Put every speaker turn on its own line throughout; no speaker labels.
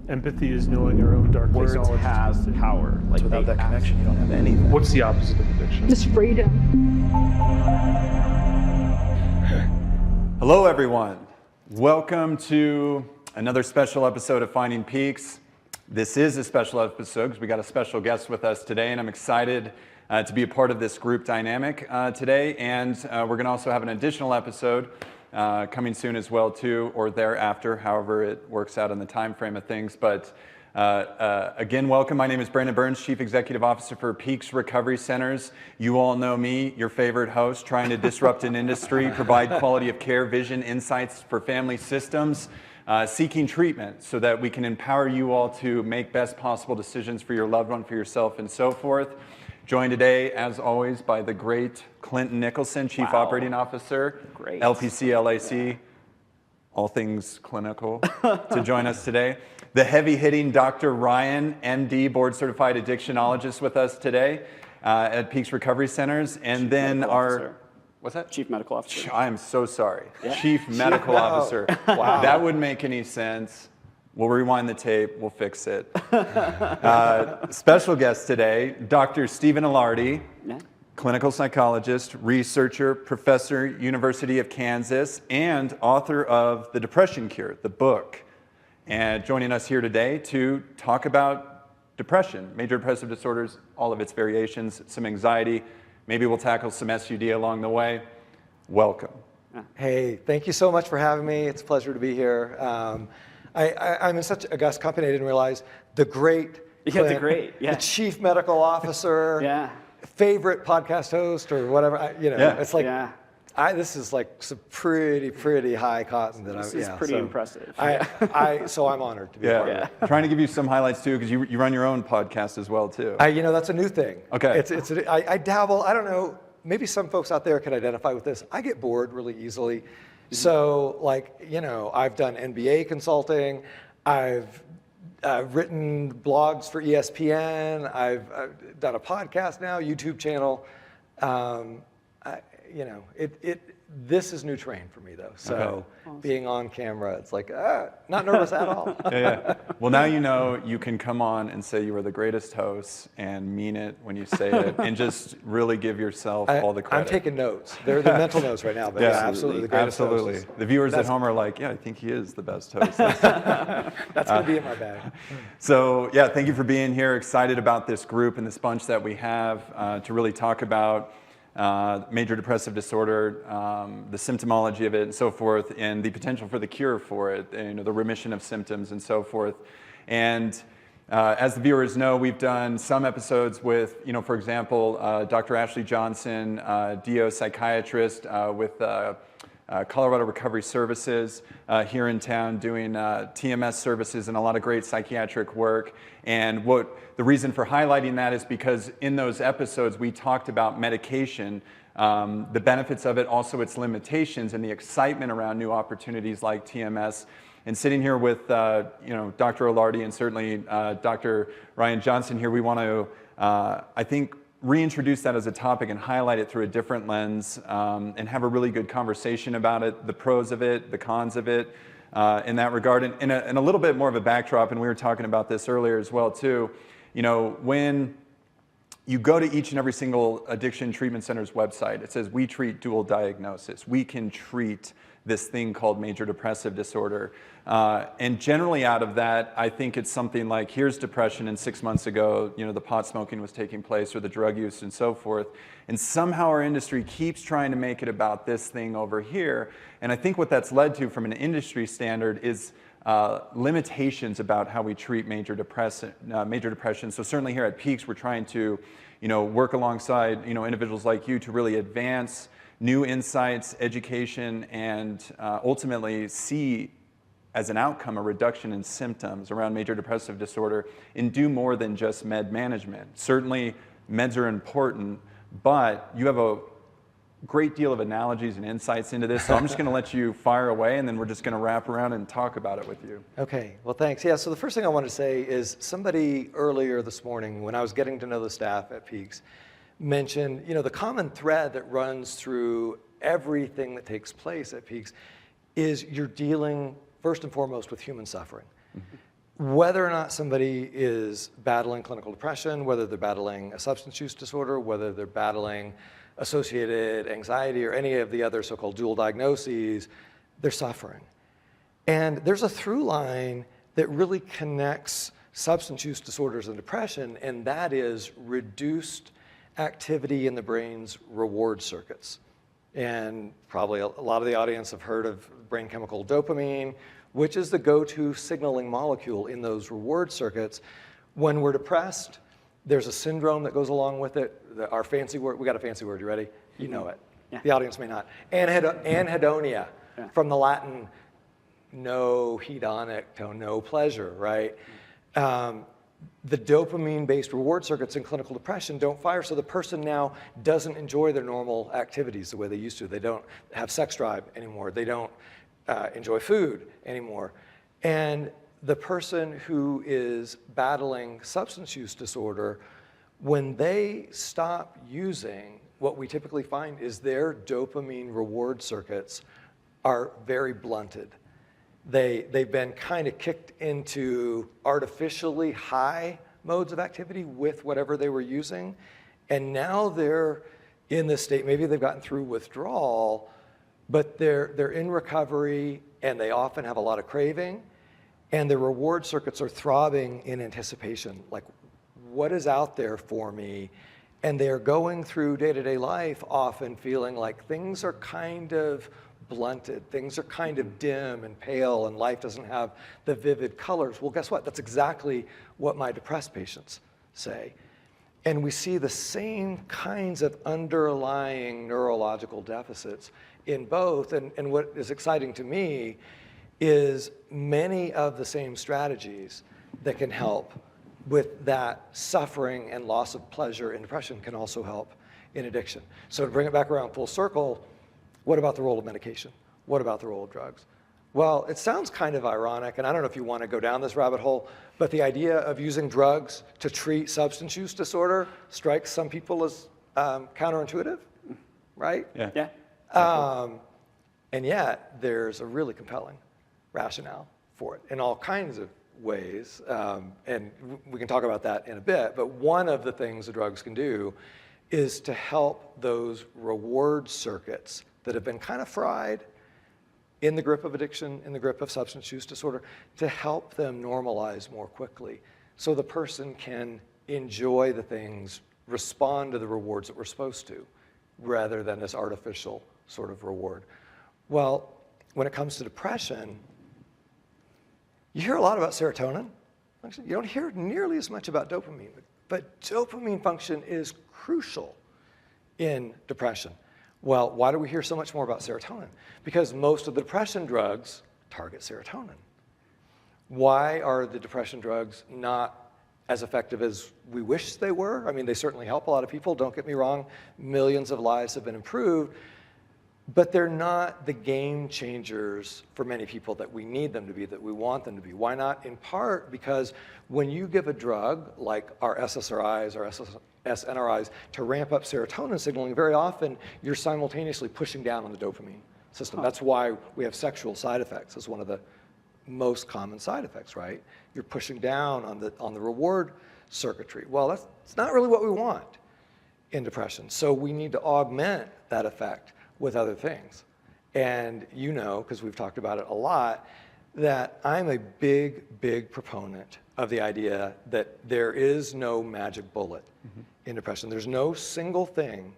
Empathy is knowing our own dark
Words
knowledge.
have power. Like
Without that connection, you don't have anything.
What's the opposite of addiction?
Just freedom.
Hello, everyone. Welcome to another special episode of Finding Peaks. This is a special episode because we got a special guest with us today, and I'm excited to be a part of this group dynamic today. And we're going to also have an additional episode coming soon as well, too, or thereafter, however it works out in the time frame of things. But again, welcome. My name is Brandon Burns, Chief Executive Officer for Peaks Recovery Centers. You all know me, your favorite host, trying to disrupt an industry, provide quality of care, vision, insights for family systems, seeking treatment so that we can empower you all to make best possible decisions for your loved one, for yourself, and so forth. Joined today, as always, by the great Clinton Nicholson, Chief Operating Officer,
Great.
LPC, LAC, all things clinical, to join us today. The heavy-hitting Dr. Ryan, MD, board-certified addictionologist with us today at Peaks Recovery Centers. And
Chief
then
Medical
our...
Officer.
What's that?
Chief Medical Officer.
I am so sorry.
Yeah.
Chief Medical Officer. Wow. That wouldn't make any sense. We'll rewind the tape. We'll fix it. Special guest today, Dr. Stephen Ilardi, clinical psychologist, researcher, professor, University of Kansas, and author of The Depression Cure, the book. And joining us here today to talk about depression, major depressive disorders, all of its variations, some anxiety. Maybe we'll tackle some SUD along the way. Welcome.
Hey, thank you so much for having me. It's a pleasure to be here. I'm in such august company, I didn't realize the great, the chief medical officer, favorite podcast host or whatever, it's like, this is like some pretty high cotton that
This is pretty impressive.
So I'm honored to be part of it.
Trying to give you some highlights too, because you run your own podcast as well too.
That's a new thing.
Okay.
I dabble, I don't know, maybe some folks out there can identify with this. I get bored really easily. So I've done NBA consulting, I've written blogs for ESPN, I've done a podcast now, YouTube channel. This is new terrain for me though. So being on camera, it's like, not nervous at all.
Well, now you know you can come on and say you are the greatest host and mean it when you say it and just really give yourself all the credit.
I'm taking notes. They're mental notes right now, but absolutely the greatest host.
The viewers at home are like, I think he is the best host.
That's going to be in my bag.
So thank you for being here. Excited about this group and this bunch that we have to really talk about major depressive disorder, the symptomology of it and so forth, and the potential for the cure for it, and, the remission of symptoms and so forth. And as the viewers know, we've done some episodes with, for example, Dr. Ashley Johnson, DO psychiatrist with Colorado Recovery Services here in town, doing TMS services and a lot of great psychiatric work. And the reason for highlighting that is because in those episodes we talked about medication, the benefits of it, also its limitations, and the excitement around new opportunities like TMS. And sitting here with Dr. Ilardi and certainly Dr. Ryan Johnson here, we want to, I think, reintroduce that as a topic and highlight it through a different lens and have a really good conversation about it, the pros of it, the cons of it in that regard. And a little bit more of a backdrop, and we were talking about this earlier as well too, when you go to each and every single addiction treatment center's website, it says we treat dual diagnosis. We can treat this thing called major depressive disorder. And generally out of that, I think it's something like, here's depression, and 6 months ago, the pot smoking was taking place, or the drug use and so forth. And somehow our industry keeps trying to make it about this thing over here. And I think what that's led to from an industry standard is limitations about how we treat major depression. So certainly here at Peaks, we're trying to, work alongside, individuals like you to really advance new insights, education, and ultimately see as an outcome a reduction in symptoms around major depressive disorder and do more than just med management. Certainly meds are important, but you have a great deal of analogies and insights into this, so I'm just going to let you fire away, and then we're just going to wrap around and talk about it with you.
Okay, well thanks. So the first thing I want to say is somebody earlier this morning when I was getting to know the staff at Peaks mentioned, the common thread that runs through everything that takes place at Peaks is you're dealing first and foremost with human suffering. whether or not somebody is battling clinical depression, whether they're battling a substance use disorder, whether they're battling associated anxiety or any of the other so-called dual diagnoses, they're suffering. And there's a through line that really connects substance use disorders and depression, and that is reduced activity in the brain's reward circuits. And probably a lot of the audience have heard of brain chemical dopamine, which is the go-to signaling molecule in those reward circuits. When we're depressed, there's a syndrome that goes along with it. Our fancy word, we got a fancy word, you ready? You know it.
Yeah.
The audience may not. Anhedonia, from the Latin, no hedonic, no pleasure, right? The dopamine-based reward circuits in clinical depression don't fire, so the person now doesn't enjoy their normal activities the way they used to. They don't have sex drive anymore. They don't enjoy food anymore. And the person who is battling substance use disorder, when they stop using, what we typically find is their dopamine reward circuits are very blunted. They've been kind of kicked into artificially high modes of activity with whatever they were using. And now they're in this state, maybe they've gotten through withdrawal, but they're in recovery and they often have a lot of craving and their reward circuits are throbbing in anticipation, like what is out there for me? And they're going through day-to-day life often feeling like things are kind of blunted, things are kind of dim and pale, and life doesn't have the vivid colors. Well, guess what? That's exactly what my depressed patients say. And we see the same kinds of underlying neurological deficits in both. And what is exciting to me is many of the same strategies that can help with that suffering and loss of pleasure in depression can also help in addiction. So to bring it back around full circle, what about the role of medication? What about the role of drugs? Well, it sounds kind of ironic, and I don't know if you want to go down this rabbit hole, but the idea of using drugs to treat substance use disorder strikes some people as counterintuitive, right?
Yeah.
And yet, there's a really compelling rationale for it in all kinds of ways, and we can talk about that in a bit, but one of the things the drugs can do is to help those reward circuits that have been kind of fried in the grip of addiction, in the grip of substance use disorder, to help them normalize more quickly so the person can enjoy the things, respond to the rewards that we're supposed to, rather than this artificial sort of reward. Well, when it comes to depression, you hear a lot about serotonin. Actually, you don't hear nearly as much about dopamine, but dopamine function is crucial in depression. Well, why do we hear so much more about serotonin? Because most of the depression drugs target serotonin. Why are the depression drugs not as effective as we wish they were? I mean, they certainly help a lot of people, don't get me wrong. Millions of lives have been improved, but they're not the game changers for many people that we need them to be, that we want them to be. Why not? In part because when you give a drug like our SSRIs or SNRIs to ramp up serotonin signaling, very often you're simultaneously pushing down on the dopamine system. That's why we have sexual side effects as one of the most common side effects, right? You're pushing down on the reward circuitry. Well, that's not really what we want in depression. So we need to augment that effect with other things. And you know, because we've talked about it a lot, that I'm a big proponent of the idea that there is no magic bullet in depression. There's no single thing,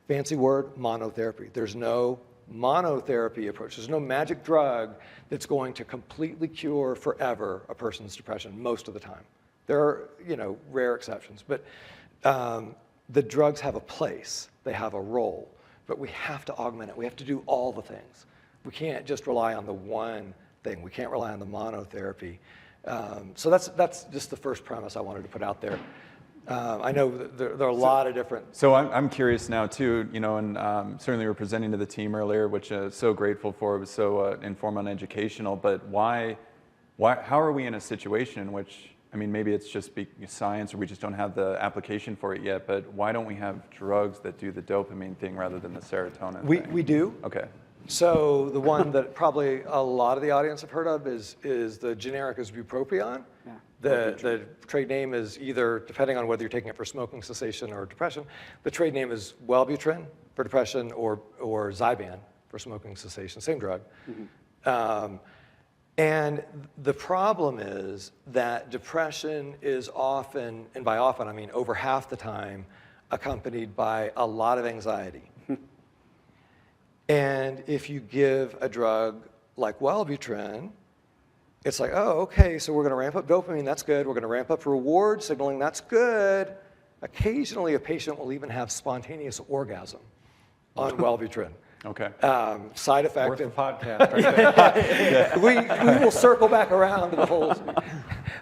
fancy word, monotherapy. There's no monotherapy approach. There's no magic drug that's going to completely cure forever a person's depression most of the time. There are, rare exceptions, but the drugs have a place, they have a role, but we have to augment it. We have to do all the things. We can't just rely on the one thing. We can't rely on the monotherapy. So that's just the first premise I wanted to put out there. I know there are a lot of different.
So I'm curious now too, and certainly we're presenting to the team earlier, which so grateful for. It was so informative and educational. But how are we in a situation in which, maybe it's just science or we just don't have the application for it yet, but why don't we have drugs that do the dopamine thing rather than the serotonin thing?
We do.
Okay.
So the one that probably a lot of the audience have heard of is the generic is Bupropion.
Yeah.
The trade name is either, depending on whether you're taking it for smoking cessation or depression, the trade name is Wellbutrin for depression or Zyban for smoking cessation, same drug. Mm-hmm. And the problem is that depression is often, and by often I mean over half the time, accompanied by a lot of anxiety. And if you give a drug like Wellbutrin, it's like, oh, okay, so we're going to ramp up dopamine, that's good. We're going to ramp up reward signaling, that's good. Occasionally, a patient will even have spontaneous orgasm on Wellbutrin.
Okay.
Side effect.
Worth the podcast right there.
We will circle back around to the whole.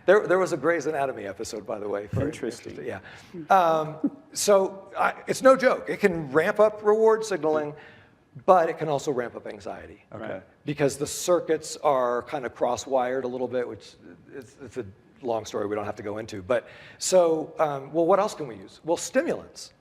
There was a Grey's Anatomy episode, by the way.
Interesting.
Yeah. So it's no joke. It can ramp up reward signaling, but it can also ramp up anxiety.
Okay.
Because the circuits are kind of cross-wired a little bit, which it's a long story we don't have to go into. But so, well, what else can we use? Well, stimulants,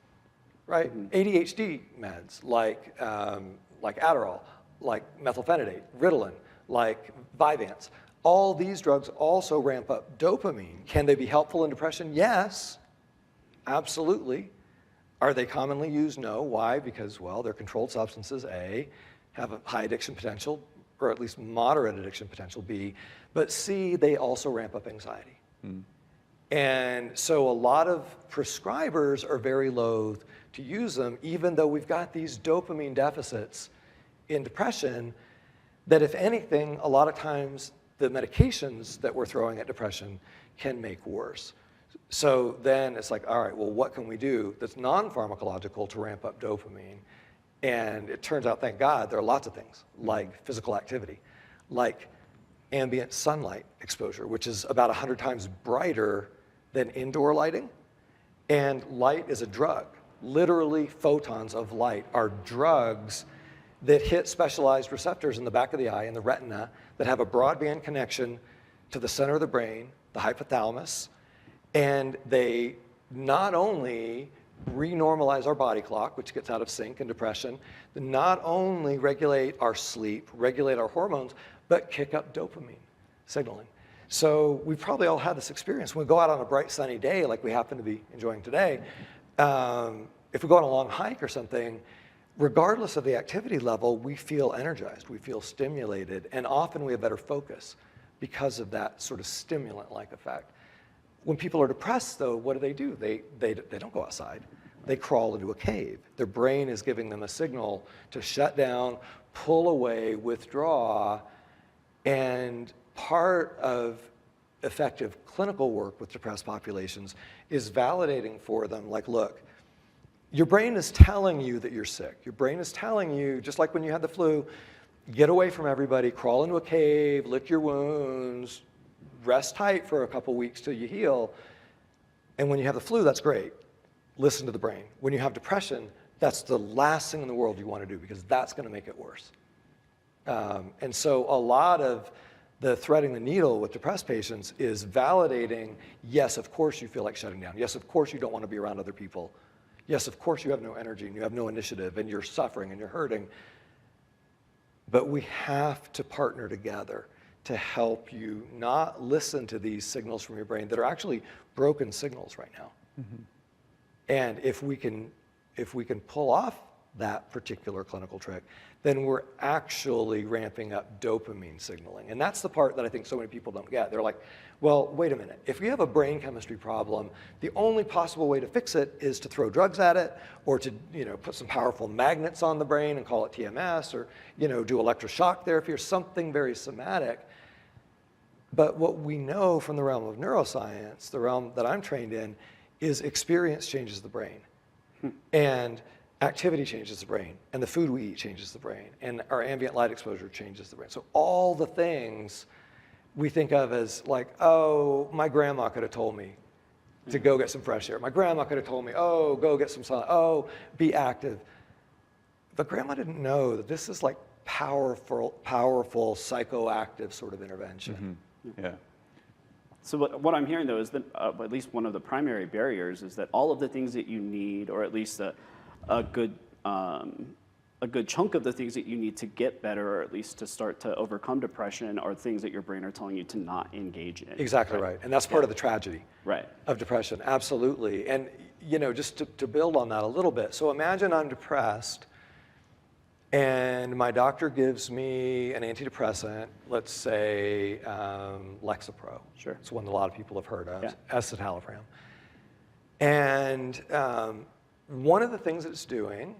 right? Mm-hmm. ADHD meds like Adderall, like methylphenidate, Ritalin, like Vyvanse. All these drugs also ramp up dopamine. Can they be helpful in depression? Yes, absolutely. Are they commonly used? No. Why? Because, well, they're controlled substances, A, have a high addiction potential, or at least moderate addiction potential, B, but C, they also ramp up anxiety. And so a lot of prescribers are very loath to use them, even though we've got these dopamine deficits in depression that, if anything, a lot of times the medications that we're throwing at depression can make worse. So then it's like, all right, well, what can we do that's non-pharmacological to ramp up dopamine? And it turns out, thank God, there are lots of things, like physical activity, like ambient sunlight exposure, which is about 100 times brighter than indoor lighting. And light is a drug. Literally, photons of light are drugs that hit specialized receptors in the back of the eye and the retina that have a broadband connection to the center of the brain, the hypothalamus, and they not only renormalize our body clock, which gets out of sync in depression, they not only regulate our sleep, regulate our hormones, but kick up dopamine signaling. So we've probably all had this experience. When we go out on a bright sunny day like we happen to be enjoying today, if we go on a long hike or something, regardless of the activity level, we feel energized, we feel stimulated, and often we have better focus because of that sort of stimulant-like effect. When people are depressed, though, what do? They don't go outside. They crawl into a cave. Their brain is giving them a signal to shut down, pull away, withdraw, and part of effective clinical work with depressed populations is validating for them, like, look, your brain is telling you that you're sick. Your brain is telling you, just like when you had the flu, get away from everybody, crawl into a cave, lick your wounds, rest tight for a couple weeks till you heal. And when you have the flu, that's great. Listen to the brain. When you have depression, that's the last thing in the world you want to do because that's going to make it worse. And so a lot of the threading the needle with depressed patients is validating, yes, of course you feel like shutting down. Yes, of course you don't want to be around other people. Yes, of course you have no energy and you have no initiative and you're suffering and you're hurting. But we have to partner together to help you not listen to these signals from your brain that are actually broken signals right now. Mm-hmm. And if we can pull off that particular clinical trick, then we're actually ramping up dopamine signaling. And that's the part that I think so many people don't get. They're like, well, wait a minute. If we have a brain chemistry problem, the only possible way to fix it is to throw drugs at it or to put some powerful magnets on the brain and call it TMS or do electroshock therapy or something very somatic. But what we know from the realm of neuroscience, the realm that I'm trained in, is experience changes the brain. And activity changes the brain. And the food we eat changes the brain. And our ambient light exposure changes the brain. So all the things we think of as like, oh, my grandma could have told me to go get some fresh air. My grandma could have told me, oh, go get some sun. Oh, be active. But grandma didn't know that this is like powerful psychoactive sort of intervention.
Mm-hmm. Yeah.
So what I'm hearing, though, is that at least one of the primary barriers is that all of the things that you need, or at least a good a good chunk of the things that you need to get better, or at least to start to overcome depression, are things that your brain are telling you to not engage in.
Exactly right. And that's part of the tragedy of depression. Absolutely. And just to build on that a little bit. So imagine I'm depressed and my doctor gives me an antidepressant, let's say Lexapro.
Sure.
It's one that a lot of people have heard of, escitalopram. And one of the things that it's doing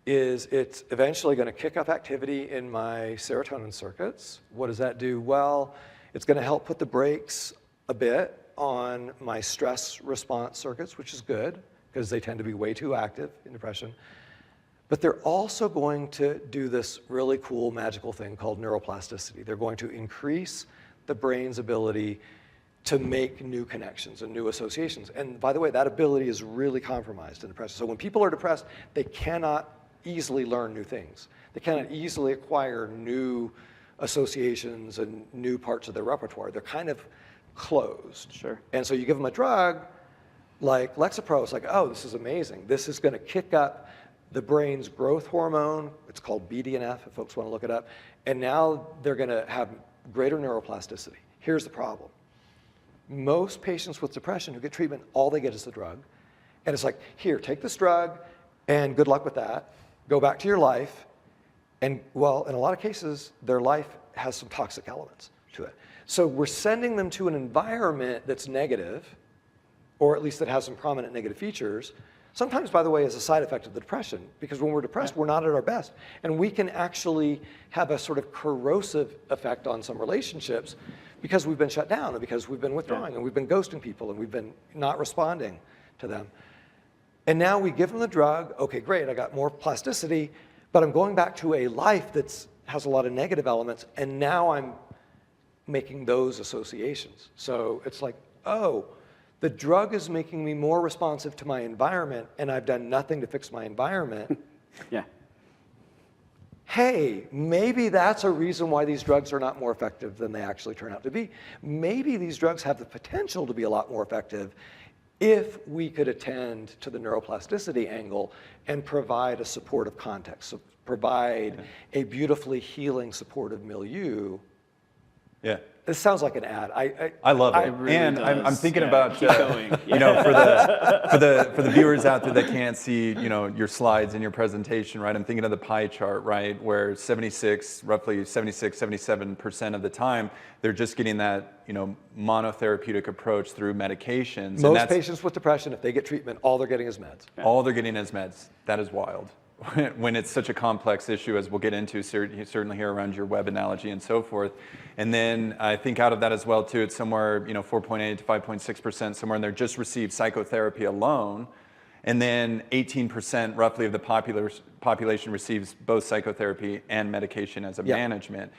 is it's eventually going to kick up activity in my serotonin circuits. What does that do? Well, it's going to help put the brakes a bit on my stress response circuits, which is good because they tend to be way too active in depression. But they're also going to do this really cool magical thing called neuroplasticity. They're going to increase the brain's ability to make new connections and new associations. And by the way, that ability is really compromised in depression. So when people are depressed, they cannot easily learn new things. They cannot easily acquire new associations and new parts of their repertoire. They're kind of closed.
Sure.
And so you give them a drug like Lexapro, it's like, oh, this is amazing. This is going to kick up the brain's growth hormone. It's called BDNF, if folks want to look it up. And now they're going to have greater neuroplasticity. Here's the problem. Most patients with depression who get treatment, all they get is the drug. And it's like, here, take this drug, and good luck with that. Go back to your life. And, well, in a lot of cases, their life has some toxic elements to it. So we're sending them to an environment that's negative, or at least that has some prominent negative features, sometimes, by the way, as a side effect of the depression, because when we're depressed, we're not at our best. And we can actually have a sort of corrosive effect on some relationships because we've been shut down, and because we've been withdrawing, and we've been ghosting people, and we've been not responding to them. And now we give them the drug. Okay, great, I got more plasticity, but I'm going back to a life that has a lot of negative elements, and now I'm making those associations. So it's like, oh, the drug is making me more responsive to my environment, and I've done nothing to fix my environment.
Yeah.
Hey, maybe that's a reason why these drugs are not more effective than they actually turn out to be. Maybe these drugs have the potential to be a lot more effective if we could attend to the neuroplasticity angle and provide a supportive context, so provide a beautifully healing, supportive milieu.
Yeah.
This sounds like an ad.
I love it,
really
and
does.
I'm thinking
Yeah,
about
keep going.
you know, for the viewers out there that can't see, you know, your slides and your presentation, right? I'm thinking of the pie chart, right, where roughly 77% of the time they're just getting that, you know, monotherapeutic approach through medications.
Most patients with depression, if they get treatment, all they're getting is meds.
Yeah. All they're getting is meds. That is wild. When it's such a complex issue, as we'll get into certainly here around your web analogy and so forth. And then I think out of that as well too, it's somewhere, you know, 4.8 to 5.6%, somewhere in there just receive psychotherapy alone. And then 18% roughly of the population receives both psychotherapy and medication as a management.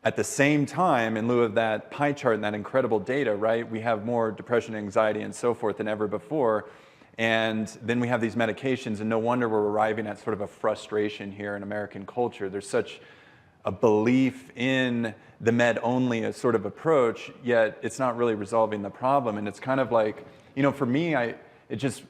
At the same time, in lieu of that pie chart and that incredible data, right, we have more depression, anxiety, and so forth than ever before. And then we have these medications, and no wonder we're arriving at sort of a frustration here in American culture. There's such a belief in the med-only sort of approach, yet it's not really resolving the problem. And it's kind of like, you know, for me, I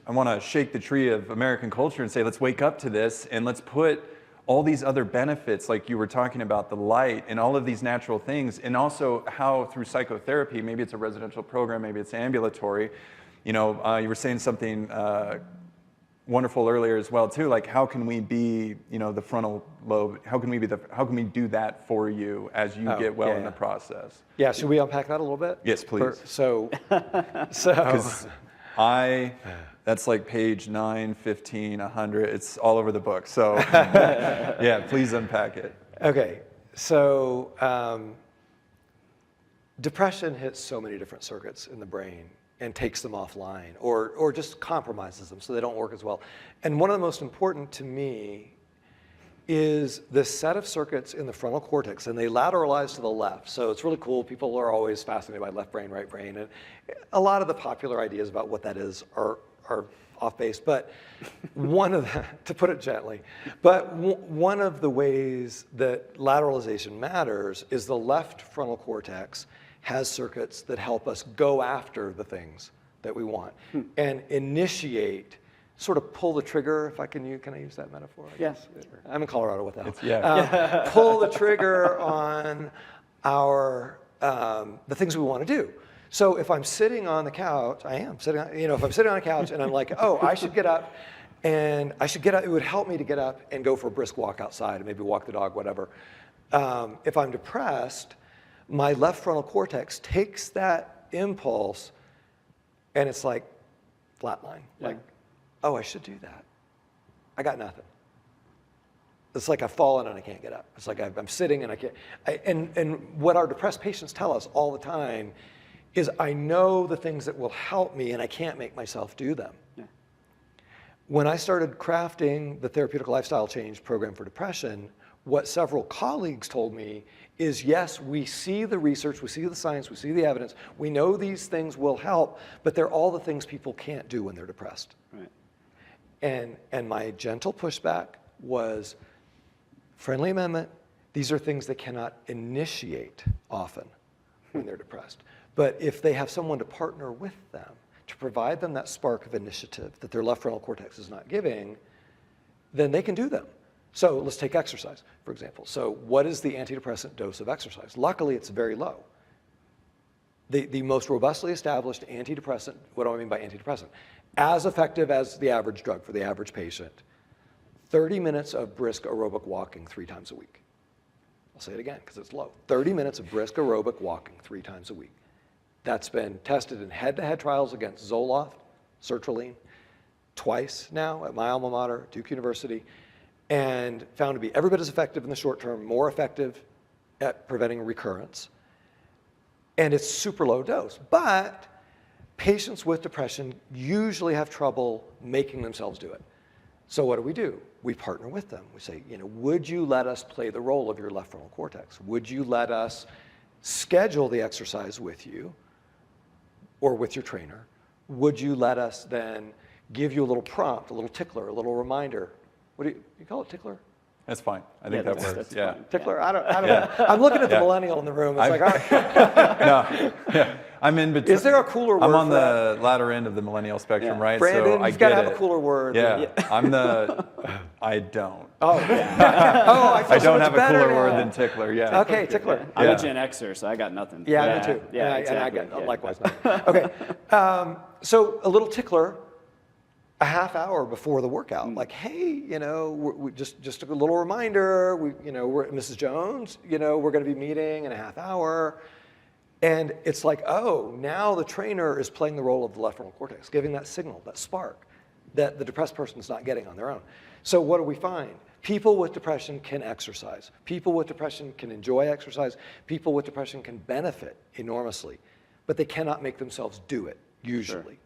want to shake the tree of American culture and say, let's wake up to this, and let's put all these other benefits, like you were talking about, the light and all of these natural things, and also how through psychotherapy, maybe it's a residential program, maybe it's ambulatory. You know, you were saying something wonderful earlier as well too. Like, how can we be, you know, the frontal lobe? How can we do that for you as you get well in the process?
Yeah. Should we unpack that a little bit?
Yes, please. That's like page 9, 15, 100. It's all over the book. So, yeah, please unpack it.
Okay. So, depression hits so many different circuits in the brain and takes them offline, or just compromises them so they don't work as well. And one of the most important to me is this set of circuits in the frontal cortex, and they lateralize to the left. So it's really cool. People are always fascinated by left brain, right brain, and a lot of the popular ideas about what that is are off base. But to put it gently, one of the ways that lateralization matters is the left frontal cortex has circuits that help us go after the things that we want and initiate sort of pull the trigger, if I can I use that metaphor? I guess? I'm in Colorado with that. Pull the trigger on the things we want to do. So if I'm sitting on the couch, if I'm sitting on a couch and I'm like, oh, I should get up, and it would help me to get up and go for a brisk walk outside and maybe walk the dog, whatever. If I'm depressed, my left frontal cortex takes that impulse and it's like flatline. Like, oh, I should do that. I got nothing. It's like I've fallen and I can't get up. It's like I'm sitting and I can't. And what our depressed patients tell us all the time is I know the things that will help me and I can't make myself do them. Yeah. When I started crafting the therapeutic lifestyle change program for depression, what several colleagues told me is, yes, we see the research, we see the science, we see the evidence, we know these things will help, but they're all the things people can't do when they're depressed. Right. And my gentle pushback was, friendly amendment, these are things they cannot initiate often when they're depressed. But if they have someone to partner with them, to provide them that spark of initiative that their left frontal cortex is not giving, then they can do them. So let's take exercise, for example. So what is the antidepressant dose of exercise? Luckily, it's very low. The most robustly established antidepressant, what do I mean by antidepressant? As effective as the average drug for the average patient, 30 minutes of brisk aerobic walking 3 times a week. I'll say it again because it's low. 30 minutes of brisk aerobic walking 3 times a week. That's been tested in head-to-head trials against Zoloft, sertraline, twice now at my alma mater, Duke University, and found to be every bit as effective in the short term, more effective at preventing recurrence. And it's super low dose. But patients with depression usually have trouble making themselves do it. So what do? We partner with them. We say, would you let us play the role of your left frontal cortex? Would you let us schedule the exercise with you or with your trainer? Would you let us then give you a little prompt, a little tickler, a little reminder? What do you call it, tickler?
That's fine. I think that works.
Yeah. Tickler? I don't know. I'm looking at the millennial in the room. It's like, all right.
No. I'm in between.
Is there a cooler word?
I'm on the latter end of the millennial spectrum, right?
Brandon,
so
you've got to have a cooler word.
Yeah. I don't.
Oh, yeah.
I don't have a cooler word than tickler. Yeah.
Okay, tickler.
I'm a Gen Xer, so I got nothing.
Yeah, me too.
Yeah,
exactly. And I got likewise nothing. Okay. So a little tickler. A half hour before the workout, like, hey, we just a little reminder. We're Mrs. Jones. We're going to be meeting in a half hour, and it's like, oh, now the trainer is playing the role of the left frontal cortex, giving that signal, that spark, that the depressed person's not getting on their own. So what do we find? People with depression can exercise. People with depression can enjoy exercise. People with depression can benefit enormously, but they cannot make themselves do it usually. Sure.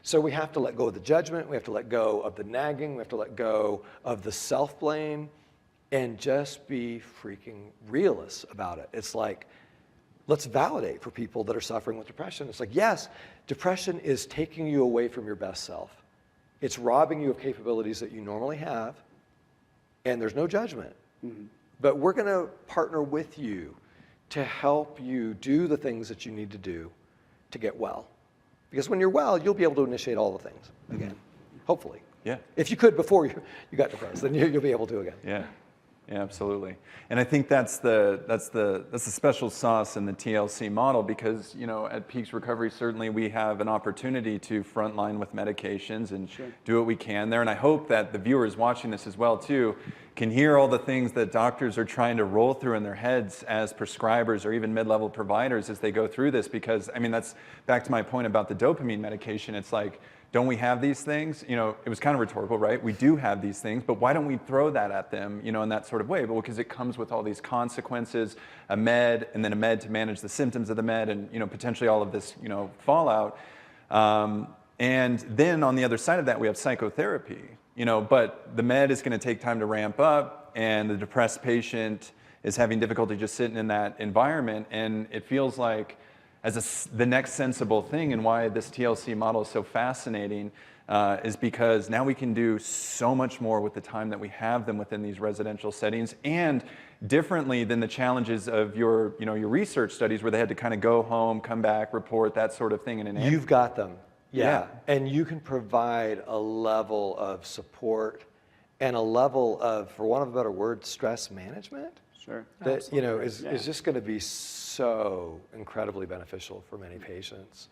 So we have to let go of the judgment, we have to let go of the nagging, we have to let go of the self-blame, and just be freaking realists about it. It's like, let's validate for people that are suffering with depression. It's like, yes, depression is taking you away from your best self. It's robbing you of capabilities that you normally have, and there's no judgment. Mm-hmm. But we're going to partner with you to help you do the things that you need to do to get well. Because when you're well, you'll be able to initiate all the things again, hopefully.
Yeah.
If you could before you got depressed, then you'll be able to again.
Yeah. Yeah, absolutely. And I think that's the special sauce in the TLC model because, at Peaks Recovery, certainly we have an opportunity to frontline with medications and do what we can there. And I hope that the viewers watching this as well, too, can hear all the things that doctors are trying to roll through in their heads as prescribers or even mid-level providers as they go through this. Because, that's back to my point about the dopamine medication. It's like, don't we have these things? It was kind of rhetorical, right? We do have these things, but why don't we throw that at them, in that sort of way? But because it comes with all these consequences, a med, and then a med to manage the symptoms of the med, and potentially all of this, fallout. And then on the other side of that, we have psychotherapy. But the med is going to take time to ramp up, and the depressed patient is having difficulty just sitting in that environment, and it feels like the next sensible thing, and why this TLC model is so fascinating is because now we can do so much more with the time that we have them within these residential settings, and differently than the challenges of your research studies where they had to kind of go home, come back, report, that sort of thing.
You've got them. Yeah, and you can provide a level of support and a level of, for want of a better word, stress management.
Sure.
That is just going to be so incredibly beneficial for many patients.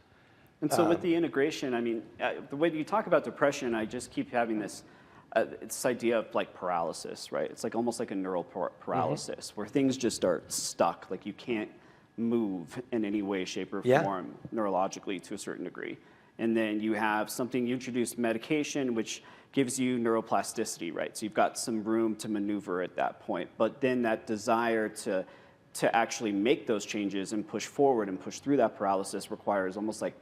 And so with the integration, I mean, the way you talk about depression, I just keep having this idea of like paralysis, right? It's like almost like a neural paralysis where things just are stuck, like you can't move in any way, shape, or form neurologically to a certain degree. And then you have something, you introduce medication, which gives you neuroplasticity, right? So you've got some room to maneuver at that point. But then that desire to actually make those changes and push forward and push through that paralysis requires almost like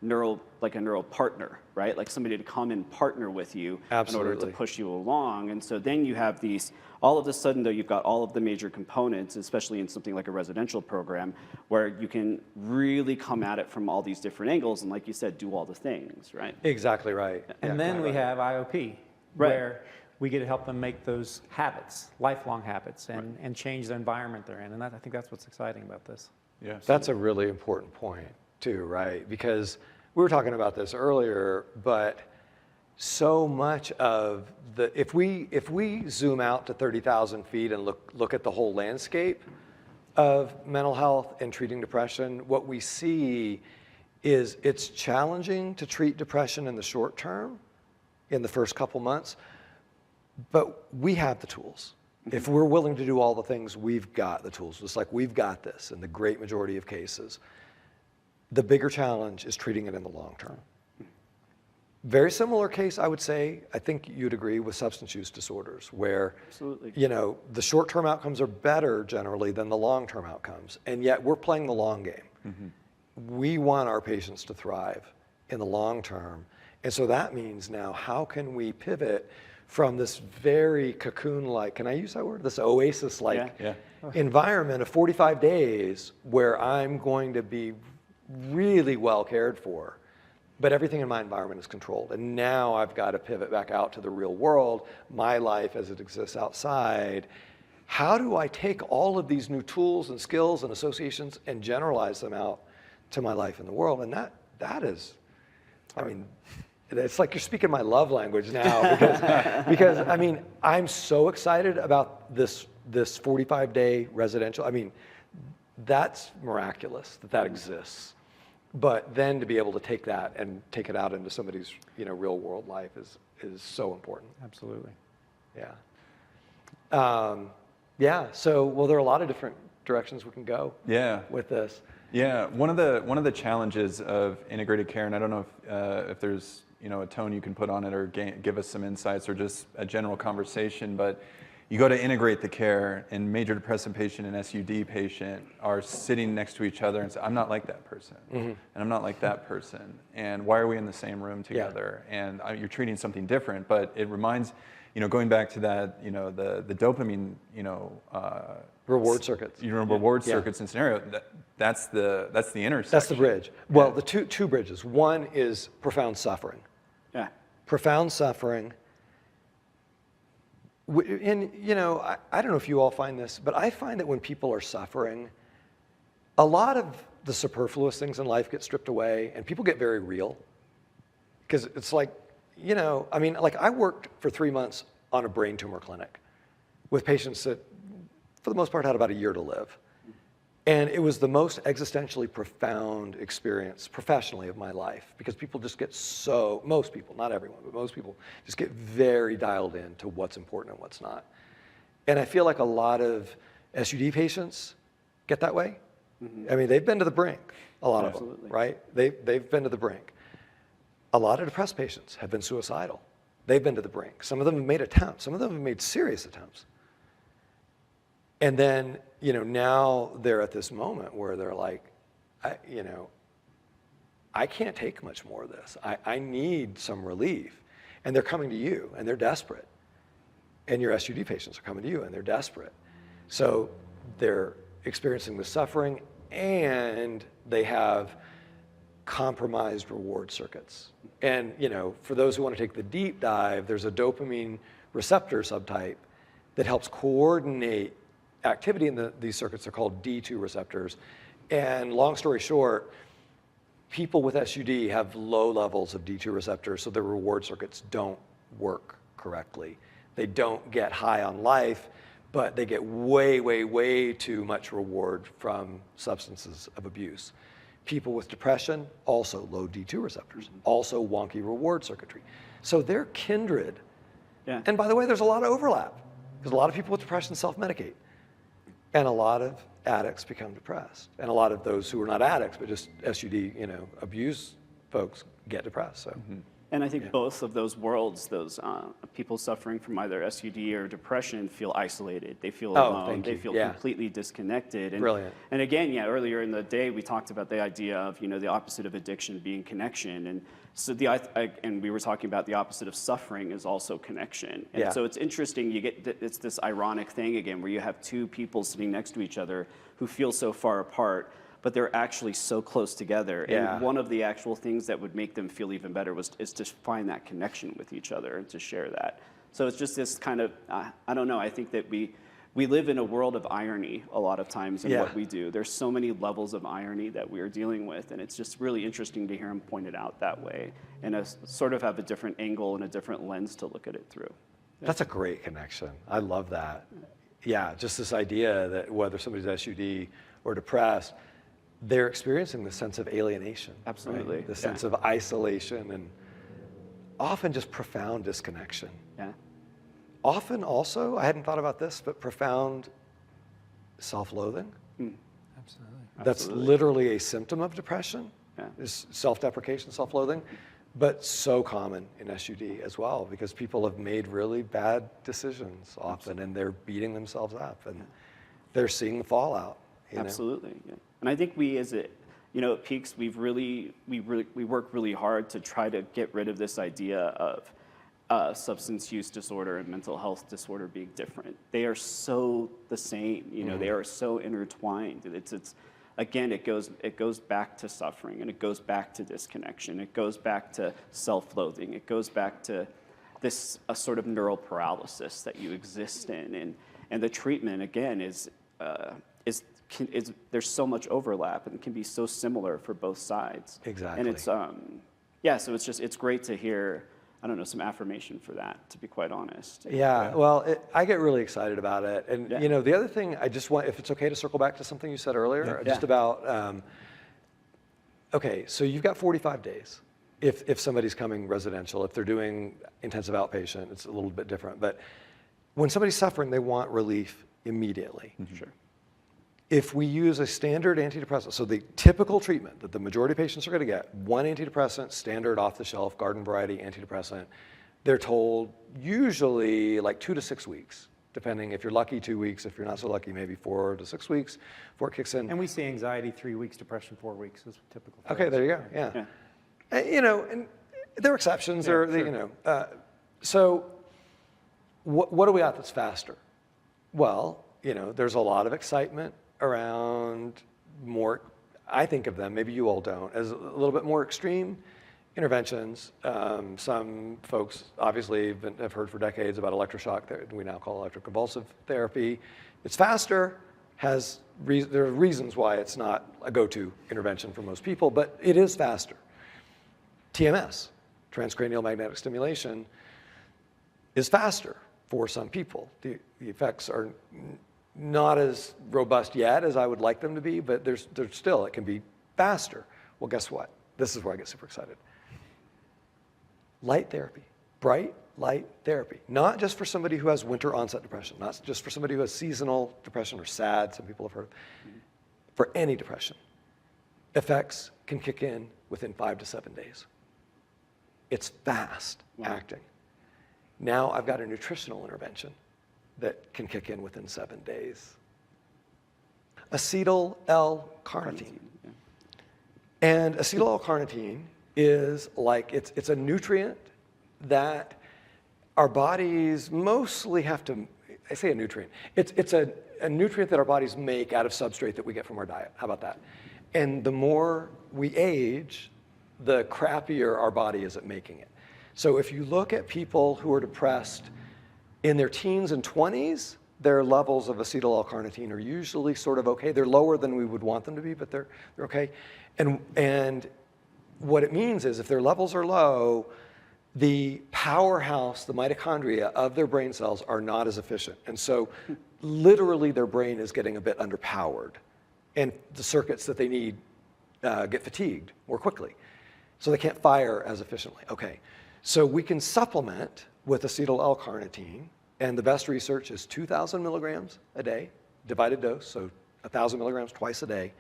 a neural partner, right? Like somebody to come and partner with you in order to push you along. And so then you have these, all of a sudden though, you've got all of the major components, especially in something like a residential program, where you can really come at it from all these different angles and, like you said, do all the things, right?
Exactly right.
And then we have IOP, where we get to help them make those habits, lifelong habits, and change the environment they're in. And I think that's what's exciting about this.
Yeah,
that's a really important point too, right? Because we were talking about this earlier, but so much of the, if we zoom out to 30,000 feet and look at the whole landscape of mental health and treating depression, what we see is it's challenging to treat depression in the short term, in the first couple months, but we have the tools. If we're willing to do all the things, we've got the tools. It's like we've got this in the great majority of cases. The bigger challenge is treating it in the long term. Very similar case, I would say, I think you'd agree, with substance use disorders, where the short-term outcomes are better generally than the long-term outcomes, and yet we're playing the long game. We want our patients to thrive in the long term, and so that means now, how can we pivot from this very cocoon-like, can I use that word? This oasis-like environment of 45 days where I'm going to be really well cared for, but everything in my environment is controlled. And now I've got to pivot back out to the real world, my life as it exists outside. How do I take all of these new tools and skills and associations and generalize them out to my life in the world? And that is, I mean, it's like you're speaking my love language now, because I mean, I'm so excited about this 45-day residential. I mean, that's miraculous that exists. But then to be able to take that and take it out into somebody's real world life is so important.
Absolutely.
Yeah. So well, there are a lot of different directions we can go. With this.
Yeah. One of the challenges of integrated care, and I don't know if there's a tone you can put on it or give us some insights or just a general conversation, but you go to integrate the care, and major depressive patient and SUD patient are sitting next to each other and say, I'm not like that person, and I'm not like that person, and why are we in the same room together? And you're treating something different, but it reminds, going back to that, the dopamine,
reward circuits.
Reward circuits and scenario. That's the intersection.
That's the bridge. Well, the two bridges. One is profound suffering. Profound suffering. And I don't know if you all find this, but I find that when people are suffering, a lot of the superfluous things in life get stripped away, and people get very real. Because it's like, I mean, like I worked for 3 months on a brain tumor clinic with patients that, for the most part, had about a year to live. And it was the most existentially profound experience professionally of my life, because people just get most people, not everyone, but most people just get very dialed in to what's important and what's not. And I feel like a lot of SUD patients get that way. I mean, they've been to the brink, a lot of them, right? They've been to the brink. A lot of depressed patients have been suicidal. They've been to the brink. Some of them have made attempts. Some of them have made serious attempts. And then, now they're at this moment where they're like, I can't take much more of this. I need some relief. And they're coming to you, and they're desperate. And your SUD patients are coming to you, and they're desperate. So they're experiencing the suffering, and they have compromised reward circuits. And, for those who want to take the deep dive, there's a dopamine receptor subtype that helps coordinate activity in these circuits. Are called D2 receptors. And long story short, people with SUD have low levels of D2 receptors, so their reward circuits don't work correctly. They don't get high on life, but they get way, way, way too much reward from substances of abuse. People with depression, also low D2 receptors, also wonky reward circuitry. So they're kindred.
Yeah.
And by the way, there's a lot of overlap, because a lot of people with depression self-medicate. And a lot of addicts become depressed. And a lot of those who are not addicts, but just SUD, abuse folks get depressed. So.
And I think both of those worlds, those people suffering from either SUD or depression feel isolated. They feel alone. They feel completely disconnected. And,
Brilliant.
And again, earlier in the day, we talked about the idea of, the opposite of addiction being connection. And so and we were talking about the opposite of suffering is also connection. And so it's interesting, it's this ironic thing again, where you have two people sitting next to each other who feel so far apart, but they're actually so close together.
Yeah.
And one of the actual things that would make them feel even better is to find that connection with each other and to share that. So it's just this kind of, I don't know, I think that we live in a world of irony a lot of times in what we do. There's so many levels of irony that we are dealing with, and it's just really interesting to hear him point it out that way and sort of have a different angle and a different lens to look at it through.
That's a great connection. I love that. Yeah, just this idea that whether somebody's SUD or depressed, they're experiencing the sense of alienation.
Absolutely.
Right? The sense of isolation and often just profound disconnection.
Yeah.
Often also, I hadn't thought about this, but profound self-loathing.
Absolutely.
That's literally a symptom of depression, is self-deprecation, self-loathing, but so common in SUD as well, because people have made really bad decisions often, and they're beating themselves up, and they're seeing the fallout.
Absolutely. Yeah. And I think we, as at Peaks, we work really hard to try to get rid of this idea of substance use disorder and mental health disorder being different. They are so the same. They are so intertwined. It's again, it goes back to suffering, and it goes back to disconnection. It goes back to self-loathing. It goes back to this a sort of neural paralysis that you exist in, and the treatment again is there's so much overlap and can be so similar for both sides.
Exactly.
And it's so it's great to hear, I don't know, some affirmation for that, to be quite honest.
Yeah, well, I get really excited about it. And the other thing I just want, if it's okay to circle back to something you said earlier, just about, okay, so you've got 45 days. If somebody's coming residential, if they're doing intensive outpatient, it's a little bit different. But when somebody's suffering, they want relief immediately.
Sure.
If we use a standard antidepressant, so the typical treatment that the majority of patients are going to get, one antidepressant, standard off-the-shelf garden variety antidepressant, they're told usually like 2 to 6 weeks, depending if you're lucky 2 weeks, if you're not so lucky maybe 4 to 6 weeks before it kicks in.
And we see anxiety 3 weeks, depression 4 weeks is typical.
Okay, there you go. Yeah. And there are exceptions. So what do we got that's faster? Well, there's a lot of excitement around more, I think of them, maybe you all don't, as a little bit more extreme interventions. Some folks obviously have heard for decades about electroshock that we now call electroconvulsive therapy. It's faster, there are reasons why it's not a go-to intervention for most people, but it is faster. TMS, transcranial magnetic stimulation, is faster for some people. The effects are not as robust yet as I would like them to be, but there's still, it can be faster. Well, guess what? This is where I get super excited. Light therapy, bright light therapy. Not just for somebody who has winter onset depression, not just for somebody who has seasonal depression or SAD, some people have heard, for any depression. Effects can kick in within 5 to 7 days. It's fast acting. Now I've got a nutritional intervention that can kick in within 7 days. Acetyl L-Carnitine. And acetyl L-Carnitine is like, it's a nutrient that our bodies mostly have to, I say a nutrient, it's a nutrient that our bodies make out of substrate that we get from our diet. How about that? And the more we age, the crappier our body is at making it. So if you look at people who are depressed in their teens and 20s, their levels of acetyl L-carnitine are usually sort of okay. They're lower than we would want them to be, but they're okay. And what it means is if their levels are low, the powerhouse, the mitochondria of their brain cells are not as efficient. And so literally their brain is getting a bit underpowered. And the circuits that they need get fatigued more quickly. So they can't fire as efficiently. Okay, so we can supplement with acetyl L-Carnitine. And the best research is 2,000 milligrams a day, divided dose, so 1,000 milligrams twice a day.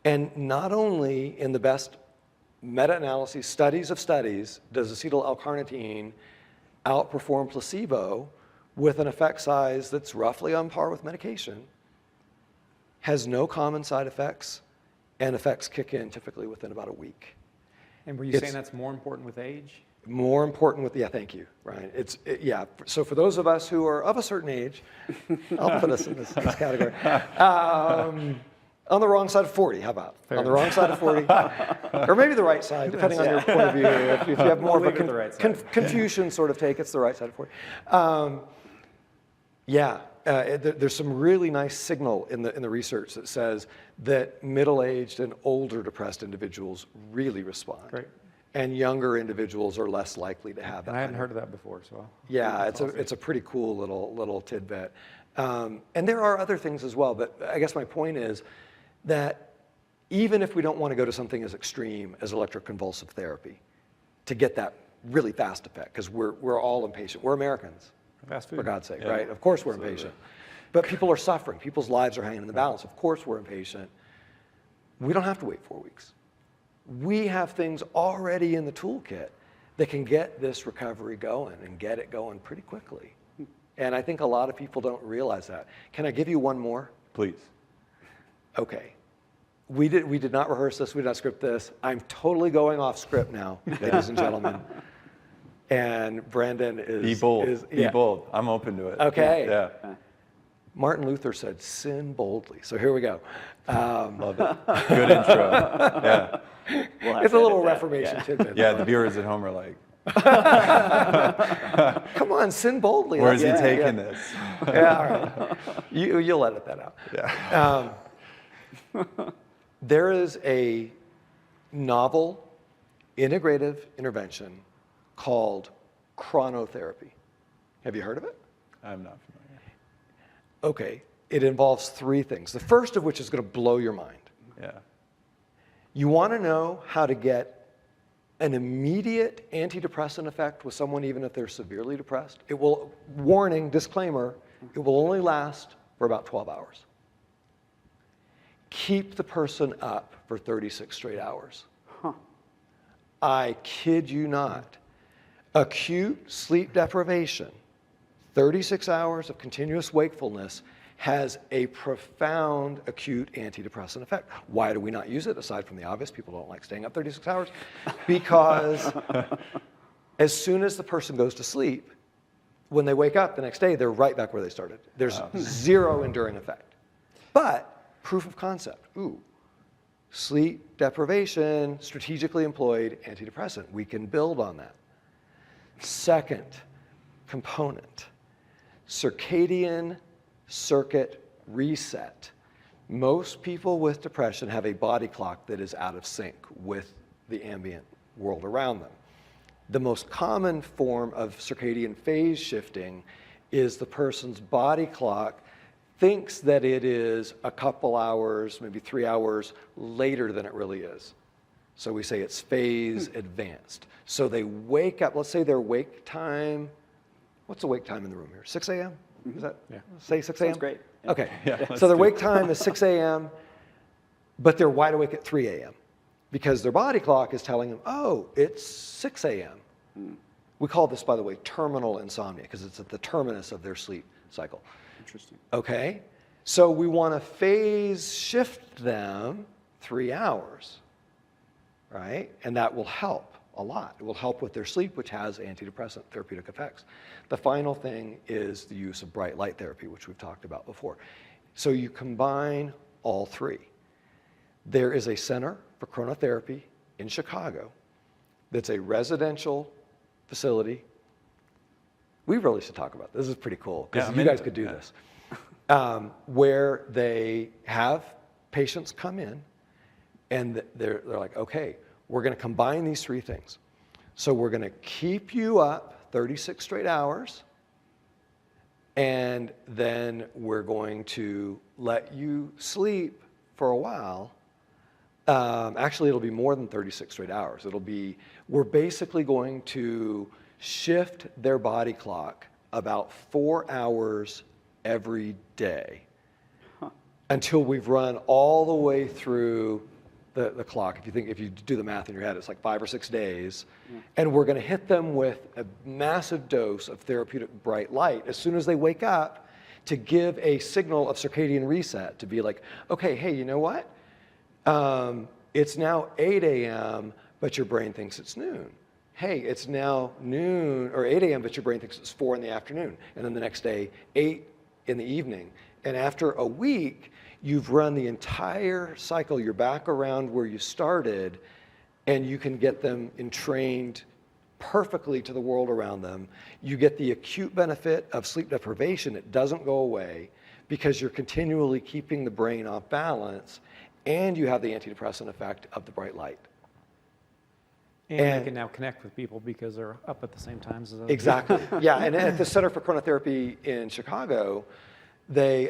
And not only in the best meta-analyses, studies of studies, does acetyl L-Carnitine outperform placebo with an effect size that's roughly on par with medication, has no common side effects, and effects kick in typically within about a week.
And were you saying that's more important with age?
More important with, yeah, thank you, Ryan. Yeah, so for those of us who are of a certain age, I'll put us in this category, on the wrong side of 40, how about?
Fair
on the wrong side of 40, or maybe the right side, depending on your point of view. If you have more of a Confucian sort of take, it's the right side of 40. There's some really nice signal in the research that says that middle-aged and older depressed individuals really respond.
Great.
And younger individuals are less likely to have that.
And I hadn't heard of that before, so.
Yeah, it's a pretty cool little tidbit. And there are other things as well, but I guess my point is that even if we don't want to go to something as extreme as electroconvulsive therapy to get that really fast effect, because we're all impatient. We're Americans,
fast food.
For God's sake, right? Of course we're impatient. But people are suffering. People's lives are hanging in the balance. Of course we're impatient. We don't have to wait 4 weeks. We have things already in the toolkit that can get this recovery going and get it going pretty quickly. And I think a lot of people don't realize that. Can I give you one more?
Please.
Okay. We did not rehearse this. We did not script this. I'm totally going off script now, ladies and gentlemen. And Brandon is...
Be bold.
Be
bold. I'm open to it.
Okay.
Yeah.
Martin Luther said, sin boldly. So here we go.
Love it. Good intro. Yeah.
It's a little Reformation tidbit.
Yeah, the viewers at home are like,
come on, sin boldly.
where is he taking this?
Yeah, all right. You'll edit that out.
Yeah.
There is a novel integrative intervention called Chronotherapy. Have you heard of it?
I'm not familiar.
Okay. It involves three things. The first of which is going to blow your mind.
Yeah.
You want to know how to get an immediate antidepressant effect with someone even if they're severely depressed. It will, warning, disclaimer, it will only last for about 12 hours. Keep the person up for 36 straight hours.
Huh.
I kid you not. Acute sleep deprivation, 36 hours of continuous wakefulness, has a profound acute antidepressant effect. Why do we not use it, aside from the obvious? People don't like staying up 36 hours. Because as soon as the person goes to sleep, when they wake up the next day, they're right back where they started. There's zero enduring effect. But proof of concept. Ooh, sleep deprivation, strategically employed antidepressant. We can build on that. Second component, circadian circuit reset. Most people with depression have a body clock that is out of sync with the ambient world around them. The most common form of circadian phase shifting is the person's body clock thinks that it is a couple hours, maybe 3 hours later than it really is. So we say it's phase advanced. So they wake up, let's say their wake time, what's the wake time in the room here? 6 a.m.? Is that, say 6 a.m.?
Sounds great. Yeah.
Okay,
Yeah,
so their wake time is 6 a.m., but they're wide awake at 3 a.m. because their body clock is telling them, oh, it's 6 a.m. We call this, by the way, terminal insomnia because it's at the terminus of their sleep cycle.
Interesting.
Okay, so we want to phase shift them 3 hours, right? And that will help a lot. It will help with their sleep, which has antidepressant therapeutic effects. The final thing is the use of bright light therapy, which we've talked about before. So you combine all three. There is a center for chronotherapy in Chicago that's a residential facility. We really should talk about this. This is pretty cool because you guys could do this. Where they have patients come in and they're like, okay, we're going to combine these three things. So we're going to keep you up 36 straight hours, and then we're going to let you sleep for a while. Actually, it'll be more than 36 straight hours. We're basically going to shift their body clock about 4 hours every day until we've run all the way through the clock. If you do the math in your head, it's like 5 or 6 days. And we're going to hit them with a massive dose of therapeutic bright light as soon as they wake up to give a signal of circadian reset, to be like, okay, hey, you know what? It's now 8 a.m., but your brain thinks it's noon. Hey, it's now noon or 8 a.m., but your brain thinks it's 4 in the afternoon. And then the next day, 8 in the evening. And after a week, you've run the entire cycle. You're back around where you started, and you can get them entrained perfectly to the world around them. You get the acute benefit of sleep deprivation. It doesn't go away because you're continually keeping the brain off balance, and you have the antidepressant effect of the bright light.
And they can now connect with people because they're up at the same times as others.
Exactly. Yeah, and at the Center for Chronotherapy in Chicago, they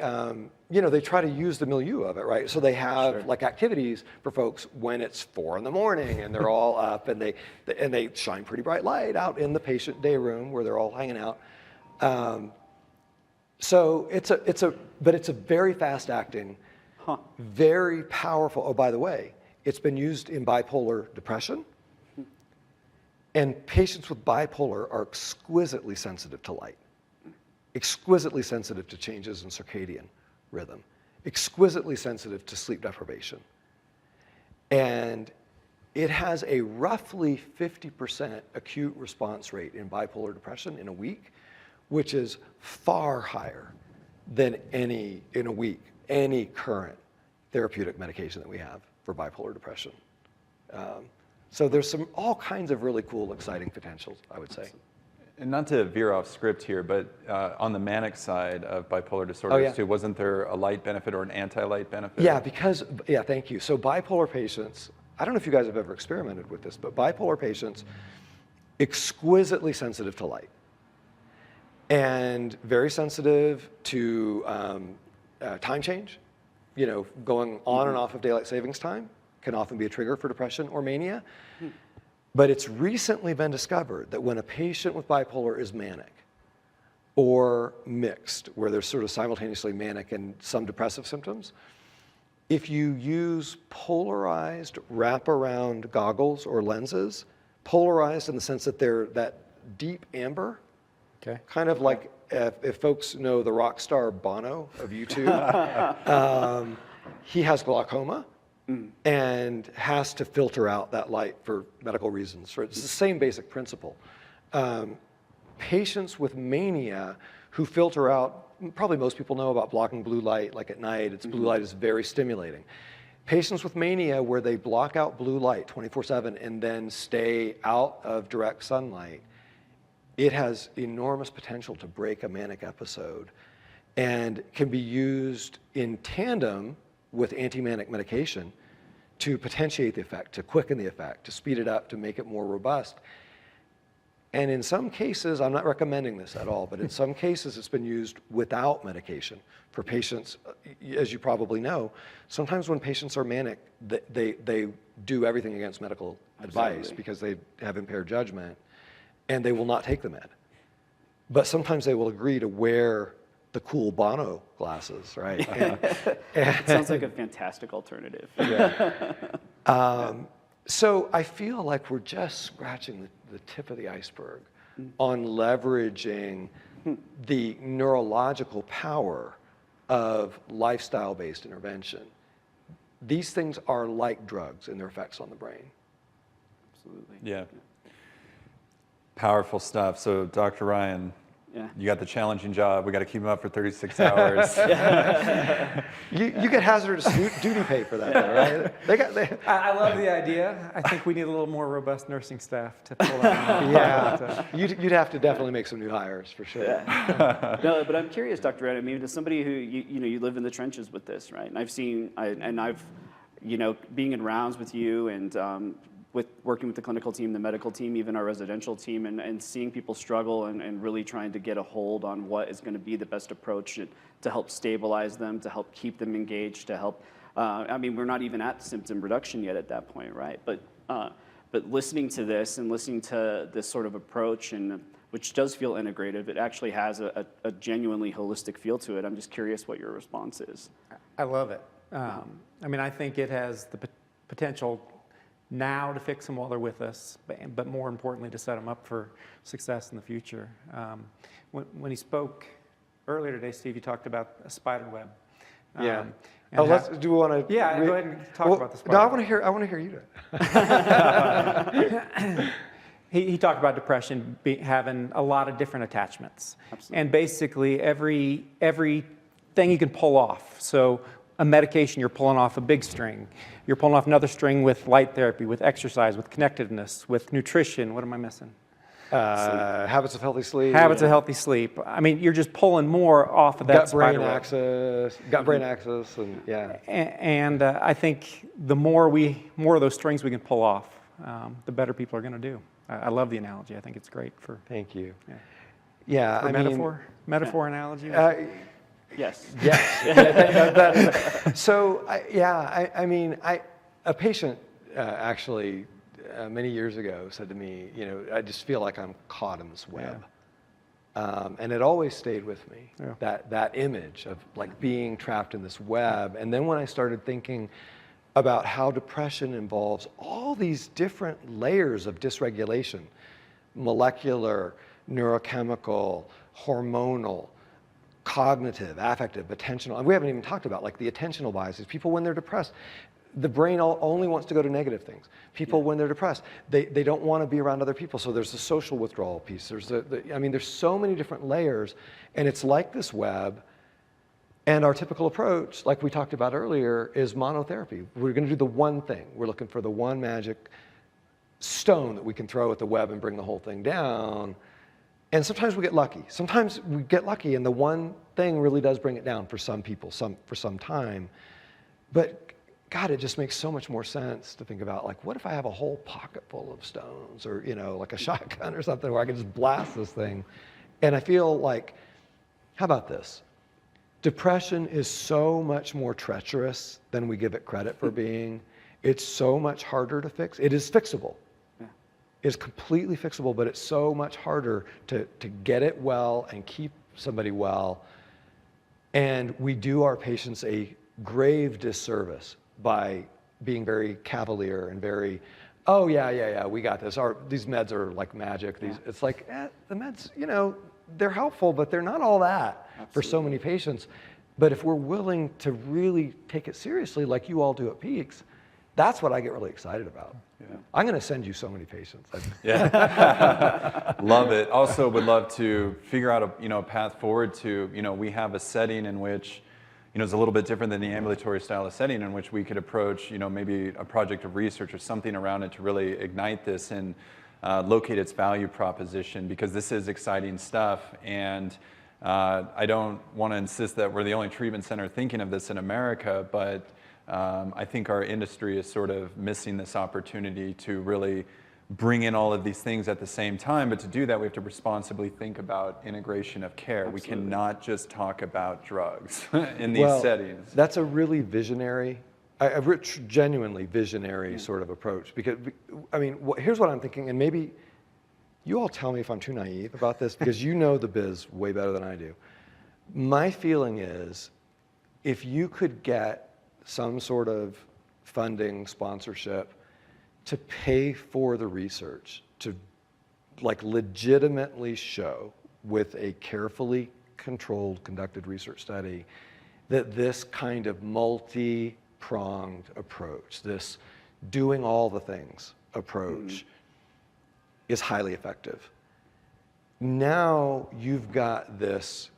try to use the milieu of it, right? So they have like activities for folks when it's 4 in the morning and they're all up, and they shine pretty bright light out in the patient day room where they're all hanging out. So it's a very fast acting, very powerful. Oh, by the way, it's been used in bipolar depression. And patients with bipolar are exquisitely sensitive to light, exquisitely sensitive to changes in circadian rhythm, exquisitely sensitive to sleep deprivation. And it has a roughly 50% acute response rate in bipolar depression in a week, which is far higher than any current therapeutic medication that we have for bipolar depression. So there's all kinds of really cool, exciting potentials, I would say.
And not to veer off script here, but on the manic side of bipolar disorders too, wasn't there a light benefit or an anti-light benefit?
Yeah, thank you. So bipolar patients, I don't know if you guys have ever experimented with this, but bipolar patients, exquisitely sensitive to light and very sensitive to time change, going on and off of daylight savings time can often be a trigger for depression or mania. But it's recently been discovered that when a patient with bipolar is manic or mixed, where they're sort of simultaneously manic and some depressive symptoms, if you use polarized wraparound goggles or lenses, polarized in the sense that they're that deep amber, kind of like if folks know the rock star Bono of U2, he has glaucoma. And has to filter out that light for medical reasons. It's the same basic principle. Patients with mania who filter out, probably most people know about blocking blue light, like at night, blue light is very stimulating. Patients with mania where they block out blue light 24/7 and then stay out of direct sunlight, it has enormous potential to break a manic episode and can be used in tandem with anti-manic medication to potentiate the effect, to quicken the effect, to speed it up, to make it more robust. And in some cases, I'm not recommending this at all, but in some cases it's been used without medication for patients. As you probably know, sometimes when patients are manic, they do everything against medical advice because they have impaired judgment, and they will not take the med. But sometimes they will agree to wear the cool Bono glasses, right?
It sounds like a fantastic alternative.
So I feel like we're just scratching the tip of the iceberg on leveraging the neurological power of lifestyle-based intervention. These things are like drugs in their effects on the brain.
Absolutely.
Yeah. Powerful stuff. So Dr. Ryan, you got the challenging job. We got to keep him up for 36 hours.
You get hazardous duty pay for that, though, right?
I love the idea. I think we need a little more robust nursing staff to pull that.
Yeah, you'd have to definitely make some new hires for sure.
No, but I'm curious, Dr. Red. I mean, as somebody who you live in the trenches with this, right? And I've seen, being in rounds with you and with working with the clinical team, the medical team, even our residential team, and seeing people struggle and really trying to get a hold on what is going to be the best approach to help stabilize them, to help keep them engaged, to help. I mean, we're not even at symptom reduction yet at that point, right? But listening to this and listening to this sort of approach, and which does feel integrative, it actually has a genuinely holistic feel to it. I'm just curious what your response is.
I love it. I mean, I think it has the potential now to fix them while they're with us, but more importantly, to set them up for success in the future. When he spoke earlier today, Steve, you talked about a spider web.
Yeah. Do we want to?
Yeah, go ahead and talk about the spider.
No, I want to hear you do it.
He talked about depression having a lot of different attachments.
Absolutely.
And basically every thing you can pull off. So a medication, you're pulling off a big string. You're pulling off another string with light therapy, with exercise, with connectedness, with nutrition. What am I missing?
Habits of healthy sleep.
Habits of healthy sleep. I mean, you're just pulling more off of that
gut-brain
spider web.
axis, gut-brain axis, and yeah.
And I think the more of those strings we can pull off, the better people are going to do. I love the analogy. I think it's great for.
Thank you.
Yeah.
Yeah,
For metaphor analogy.
Yes.
Yes. So, I mean, a patient actually many years ago said to me, you know, I just feel like I'm caught in this web. Yeah. And it always stayed with me, that image of like being trapped in this web. And then when I started thinking about how depression involves all these different layers of dysregulation, molecular, neurochemical, hormonal, cognitive, affective, attentional, and we haven't even talked about like the attentional biases. People when they're depressed, the brain only wants to go to negative things. People when they're depressed, they don't want to be around other people. So there's the social withdrawal piece. There's I mean, there's so many different layers, and it's like this web. And our typical approach, like we talked about earlier, is monotherapy. We're going to do the one thing. We're looking for the one magic stone that we can throw at the web and bring the whole thing down. And sometimes we get lucky. Sometimes we get lucky, and the one thing really does bring it down for some people, for some time. But God, it just makes so much more sense to think about, like, what if I have a whole pocket full of stones, or you know, like a shotgun or something, where I can just blast this thing. And I feel like, how about this? Depression is so much more treacherous than we give it credit for being. It's so much harder to fix. It is fixable. Yeah. It's completely fixable, but it's so much harder to get it well and keep somebody well. And we do our patients a grave disservice by being very cavalier and very, oh yeah, we got this. These meds are like magic. It's like, the meds, you know, they're helpful, but they're not all that. Absolutely. For so many patients. But if we're willing to really take it seriously, like you all do at Peaks, that's what I get really excited about. Yeah. I'm going to send you so many patients.
Yeah, love it. Also, would love to figure out a path forward to, we have a setting in which, it's a little bit different than the ambulatory style of setting in which we could approach, maybe a project of research or something around it to really ignite this and locate its value proposition, because this is exciting stuff. And I don't want to insist that we're the only treatment center thinking of this in America, but I think our industry is sort of missing this opportunity to really bring in all of these things at the same time. But to do that, we have to responsibly think about integration of care. Absolutely. We cannot just talk about drugs in these settings.
That's a really visionary, a genuinely visionary sort of approach. Because, I mean, here's what I'm thinking, and maybe you all tell me if I'm too naive about this, because you know the biz way better than I do. My feeling is, if you could get some sort of funding, sponsorship, to pay for the research, to like legitimately show with a carefully controlled, conducted research study that this kind of multi-pronged approach, this doing all the things approach, is highly effective. Now you've got this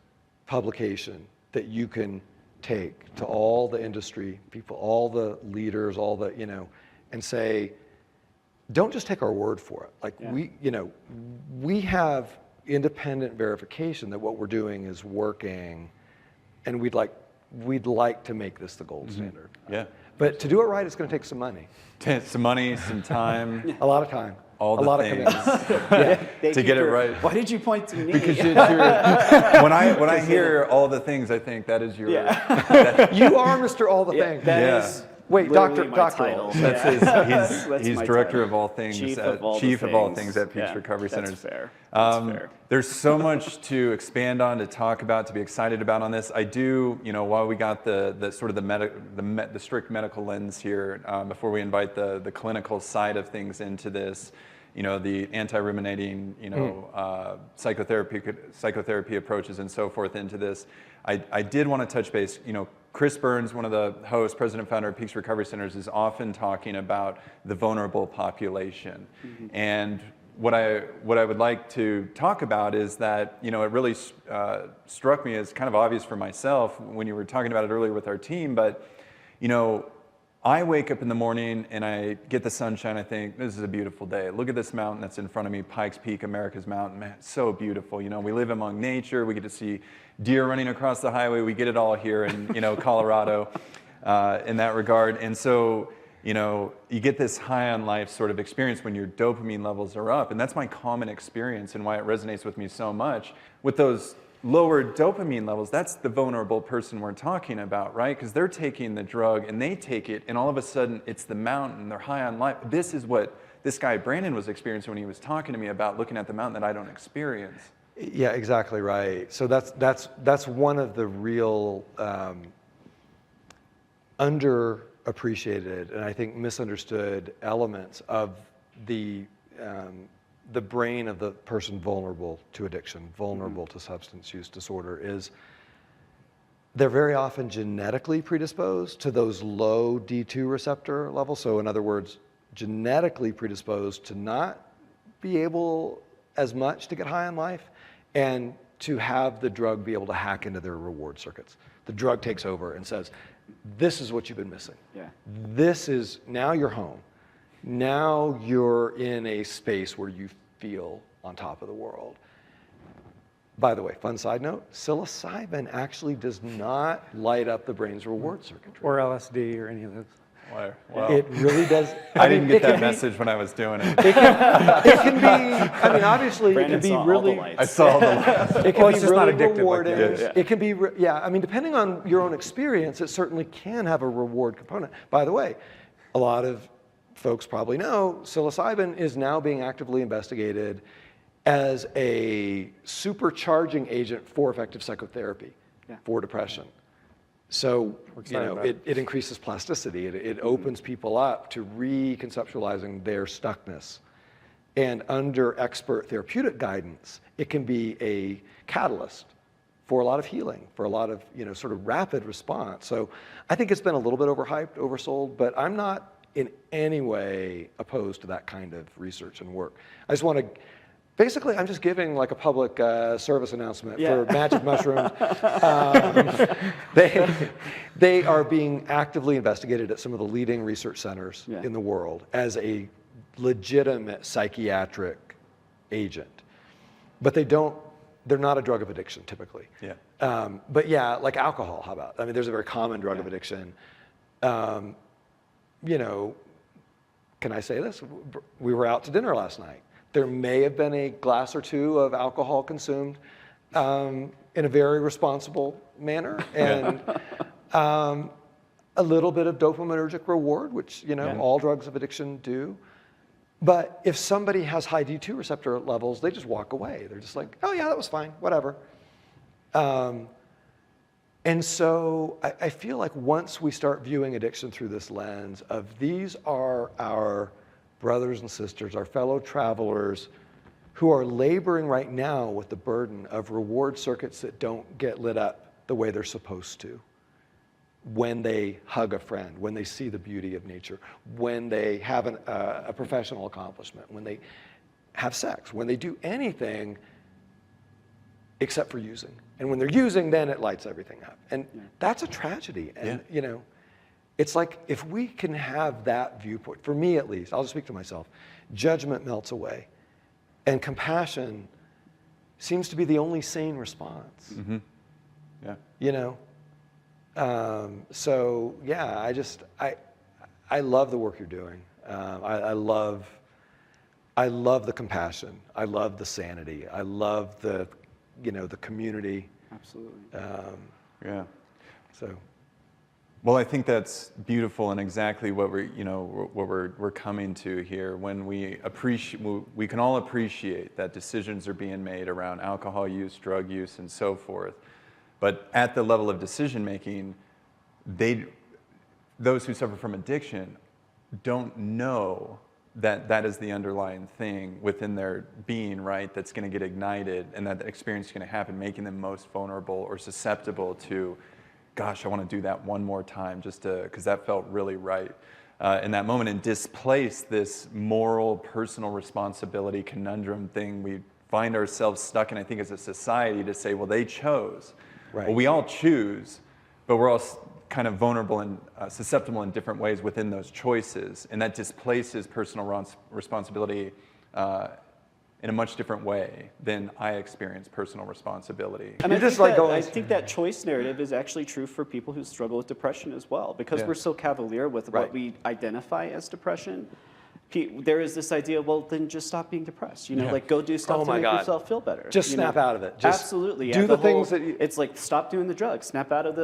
publication that you can take to all the industry people, all the leaders, all the, and say, don't just take our word for it. Like we have independent verification that what we're doing is working, and we'd like to make this the gold standard.
Yeah.
But to do it right, it's going to take some money.
Some money, some time.
A lot of time.
All the
a lot
things.
of commitment.
To get it right.
Why did you point to me?
Because when I hear all the things, I think that is your.
Yeah.
You are Mr. All the Things.
That is
Wait,
literally
Dr.
my title.
That's his.
That's
He's
my
director
title.
of all things.
Chief of all
things at Peach Recovery
That's
Centers.
fair. That's fair.
There's so much to expand on, to talk about, to be excited about on this. I do, while we got the sort of the strict medical lens here, before we invite the clinical side of things into this, the anti-ruminating, psychotherapy approaches and so forth into this. I did want to touch base. Chris Burns, one of the hosts, president and founder of Peaks Recovery Centers, is often talking about the vulnerable population. Mm-hmm. And what I would like to talk about is that, it really struck me as kind of obvious for myself when you were talking about it earlier with our team, but, I wake up in the morning and I get the sunshine. I think, this is a beautiful day. Look at this mountain that's in front of me, Pikes Peak, America's Mountain. Man, it's so beautiful. We live among nature. We get to see deer running across the highway. We get it all here in, Colorado in that regard. And so, you get this high on life sort of experience when your dopamine levels are up. And that's my common experience and why it resonates with me so much. With those lower dopamine levels, that's the vulnerable person we're talking about, right? Because they're taking the drug and they take it, and all of a sudden it's the mountain, they're high on life. This is what this guy Brandon was experiencing when he was talking to me about looking at the mountain that I don't experience.
Yeah, exactly right. So that's one of the real underappreciated and I think misunderstood elements of the brain of the person vulnerable to addiction, vulnerable to substance use disorder, is they're very often genetically predisposed to those low D2 receptor levels. So in other words, genetically predisposed to not be able as much to get high on life and to have the drug be able to hack into their reward circuits. The drug takes over and says, this is what you've been missing. Yeah. Now you're home. Now you're in a space where you feel on top of the world. By the way, fun side note, psilocybin actually does not light up the brain's reward circuitry.
Or LSD or any of those.
Well,
it really does.
I didn't get that message when I was doing it.
It can be, obviously
Brandon
it can be
saw
really.
all the lights.
I saw the lights.
It can be
just
really
not addictive
rewarding.
like
that.
It can be, depending on your own experience, it certainly can have a reward component. By the way, a lot of folks probably know psilocybin is now being actively investigated as a supercharging agent for effective psychotherapy for depression. So, it increases plasticity. It opens people up to reconceptualizing their stuckness. And under expert therapeutic guidance, it can be a catalyst for a lot of healing, for a lot of, sort of rapid response. So I think it's been a little bit overhyped, oversold, but I'm not in any way opposed to that kind of research and work. I just want to, basically, I'm just giving like a public service announcement for magic mushrooms. They are being actively investigated at some of the leading research centers in the world as a legitimate psychiatric agent. But they're not a drug of addiction typically. But like alcohol, how about? There's a very common drug of addiction. Can I say this? We were out to dinner last night. There may have been a glass or two of alcohol consumed in a very responsible manner, and a little bit of dopaminergic reward, which all drugs of addiction do. But if somebody has high D2 receptor levels, they just walk away. They're just like, oh yeah, that was fine, whatever. And so I feel like once we start viewing addiction through this lens of these are our brothers and sisters, our fellow travelers who are laboring right now with the burden of reward circuits that don't get lit up the way they're supposed to. When they hug a friend, when they see the beauty of nature, when they have a professional accomplishment, when they have sex, when they do anything except for using. And when they're using, then it lights everything up. And that's a tragedy. And it's like if we can have that viewpoint, for me at least, I'll just speak to myself, judgment melts away. And compassion seems to be the only sane response.
Mm-hmm.
So yeah, I love the work you're doing. I love the compassion. I love the sanity. I love the community.
Absolutely.
Yeah.
So.
Well, I think that's beautiful and exactly what we're coming to here. When we can all appreciate that decisions are being made around alcohol use, drug use, and so forth. But at the level of decision making, those who suffer from addiction don't know that that is the underlying thing within their being, right? That's going to get ignited, and that experience is going to happen, making them most vulnerable or susceptible to, gosh, I want to do that one more time just because that felt really right in that moment, and displace this moral, personal responsibility conundrum thing we find ourselves stuck in, I think, as a society, to say, well, they chose.
Right.
Well, we all choose, but we're all kind of vulnerable and susceptible in different ways within those choices, and that displaces personal responsibility in a much different way than I experience personal responsibility.
And I think that choice narrative is actually true for people who struggle with depression as well, because we're so cavalier with what we identify as depression. There is this idea, well, then just stop being depressed. Like go do stuff to make yourself feel better.
Just snap out of it. Just
absolutely.
Do the things that
it's like stop doing the drugs, snap out of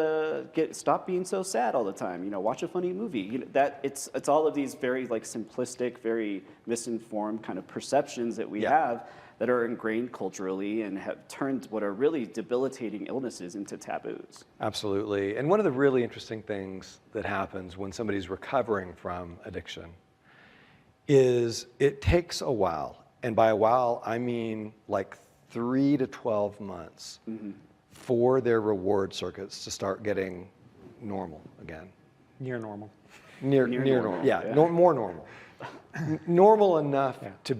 stop being so sad all the time. Watch a funny movie. It's all of these very simplistic, very misinformed kind of perceptions that we have that are ingrained culturally and have turned what are really debilitating illnesses into taboos.
Absolutely. And one of the really interesting things that happens when somebody's recovering from addiction is it takes a while, and by a while I mean like 3 to 12 months for their reward circuits to start getting normal again.
Near normal.
Near normal. Yeah. More normal. Normal enough to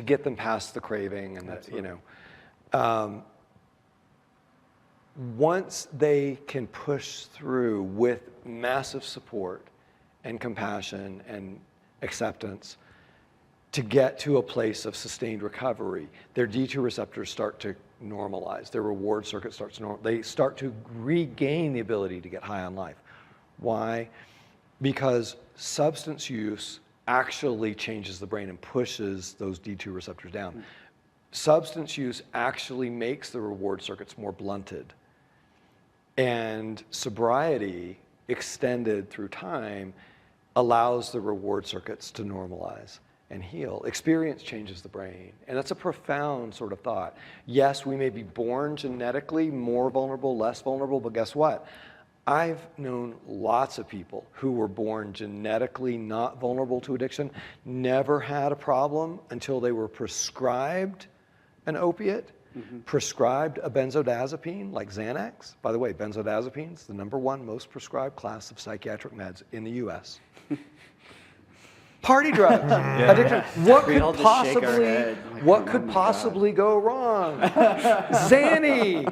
get them past the craving and once they can push through with massive support and compassion and acceptance to get to a place of sustained recovery, their D2 receptors start to normalize. Their reward circuit starts to normalize. They start to regain the ability to get high on life. Why? Because substance use actually changes the brain and pushes those D2 receptors down. Substance use actually makes the reward circuits more blunted. And sobriety, extended through time, allows the reward circuits to normalize and heal. Experience changes the brain, and that's a profound sort of thought. Yes, we may be born genetically more vulnerable, less vulnerable, but guess what? I've known lots of people who were born genetically not vulnerable to addiction, never had a problem until they were prescribed an opiate, prescribed a benzodiazepine like Xanax. By the way, benzodiazepine is the #1 most prescribed class of psychiatric meds in the US. Party drugs, addiction. What could possibly go wrong? Xanny.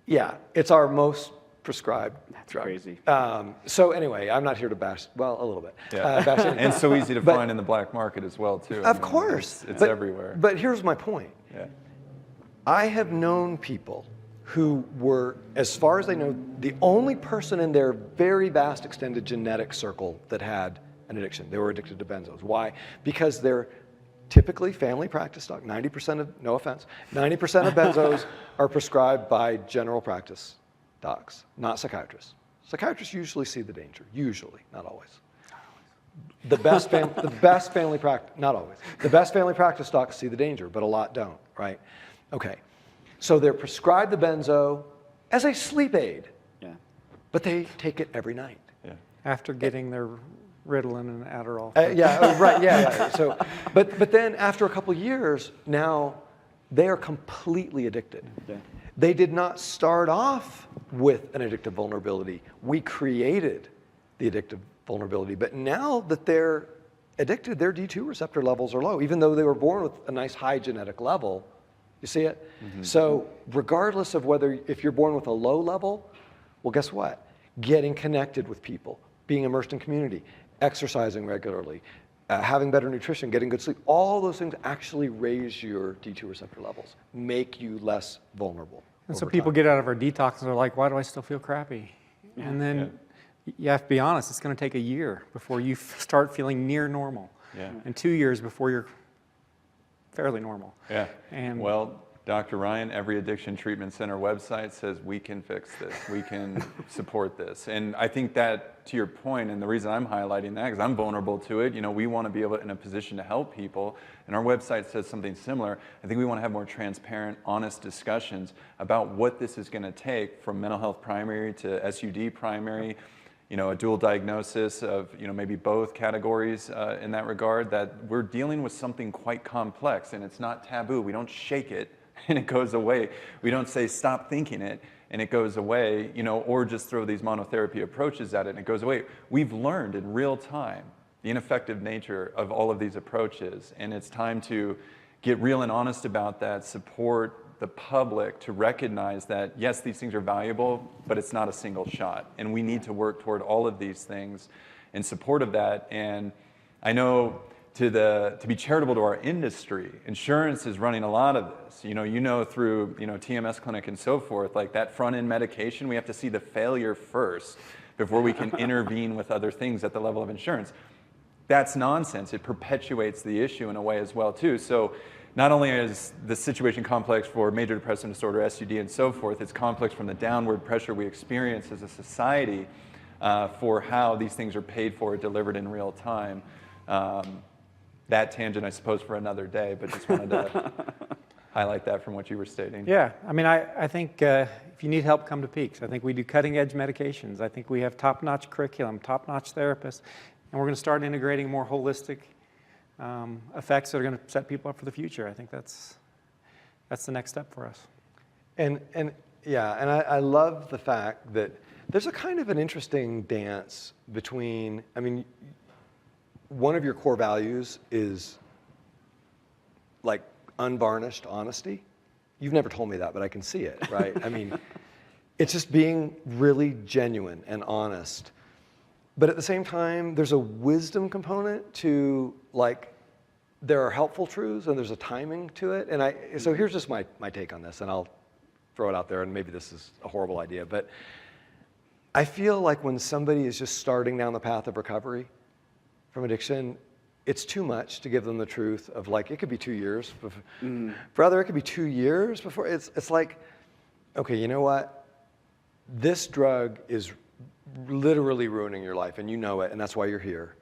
Yeah, it's our most prescribed drug.
Crazy.
So anyway, I'm not here to bash, well, a little bit.
Bash and so easy to find in the black market as well, too.
Of course.
It's everywhere.
But here's my point.
Yeah.
I have known people who were, as far as I know, the only person in their very vast extended genetic circle that had an addiction. They were addicted to benzos. Why? Because they're typically family practice doc. 90% of, no offense, 90% of benzos are prescribed by general practice docs, not psychiatrists. Psychiatrists usually see the danger. Usually, not always. The best family practice, not always. The best family practice docs see the danger, but a lot don't, right? Okay, so they're prescribed the benzo as a sleep aid, but they take it every night.
After getting their Ritalin and Adderall.
Right. So, but then after a couple years, now they are completely addicted. They did not start off with an addictive vulnerability. We created the addictive vulnerability, but now that they're addicted, their D2 receptor levels are low, even though they were born with a nice high genetic level. You see it? So regardless of if you're born with a low level, well, guess what? Getting connected with people, being immersed in community, exercising regularly, having better nutrition, getting good sleep, all those things actually raise your D2 receptor levels, make you less vulnerable.
And so people get out of our detox and they're like, why do I still feel crappy? And then you have to be honest, it's going to take a year before you start feeling near normal. And 2 years before you're fairly normal.
And well, Dr. Ryan, every addiction treatment center website says we can fix this, we can support this. And I think that, to your point, and the reason I'm highlighting that, because I'm vulnerable to it, we want to be able in a position to help people, and our website says something similar. I think we want to have more transparent, honest discussions about what this is going to take from mental health primary to SUD primary, a dual diagnosis of maybe both categories in that regard, that we're dealing with something quite complex, and it's not taboo. We don't shake it and it goes away. We don't say stop thinking it and it goes away, or just throw these monotherapy approaches at it and it goes away. We've learned in real time the ineffective nature of all of these approaches, and it's time to get real and honest about that, support the public to recognize that, yes, these things are valuable, but it's not a single shot. And we need to work toward all of these things in support of that. And I know to be charitable to our industry, insurance is running a lot of this. Through TMS clinic and so forth, like that front-end medication, we have to see the failure first before we can intervene with other things at the level of insurance. That's nonsense. It perpetuates the issue in a way as well, too. So not only is the situation complex for major depressive disorder, SUD, and so forth, it's complex from the downward pressure we experience as a society for how these things are paid for, delivered in real time. That tangent, I suppose, for another day, but just wanted to highlight that from what you were stating.
Yeah, I mean, I think if you need help, come to Peaks. I think we do cutting-edge medications. I think we have top-notch curriculum, top-notch therapists, and we're going to start integrating more holistic effects that are going to set people up for the future. I think that's the next step for us.
And I love the fact that there's a kind of an interesting dance between, one of your core values is like unvarnished honesty. You've never told me that, but I can see it, right? It's just being really genuine and honest. But at the same time, there's a wisdom component to, like, there are helpful truths and there's a timing to it. And so here's just my take on this, and I'll throw it out there, and maybe this is a horrible idea, but I feel like when somebody is just starting down the path of recovery from addiction, it's too much to give them the truth of, like, it could be 2 years. Brother, it could be 2 years before. It's like, okay, you know what? This drug is literally ruining your life, and you know it, and that's why you're here.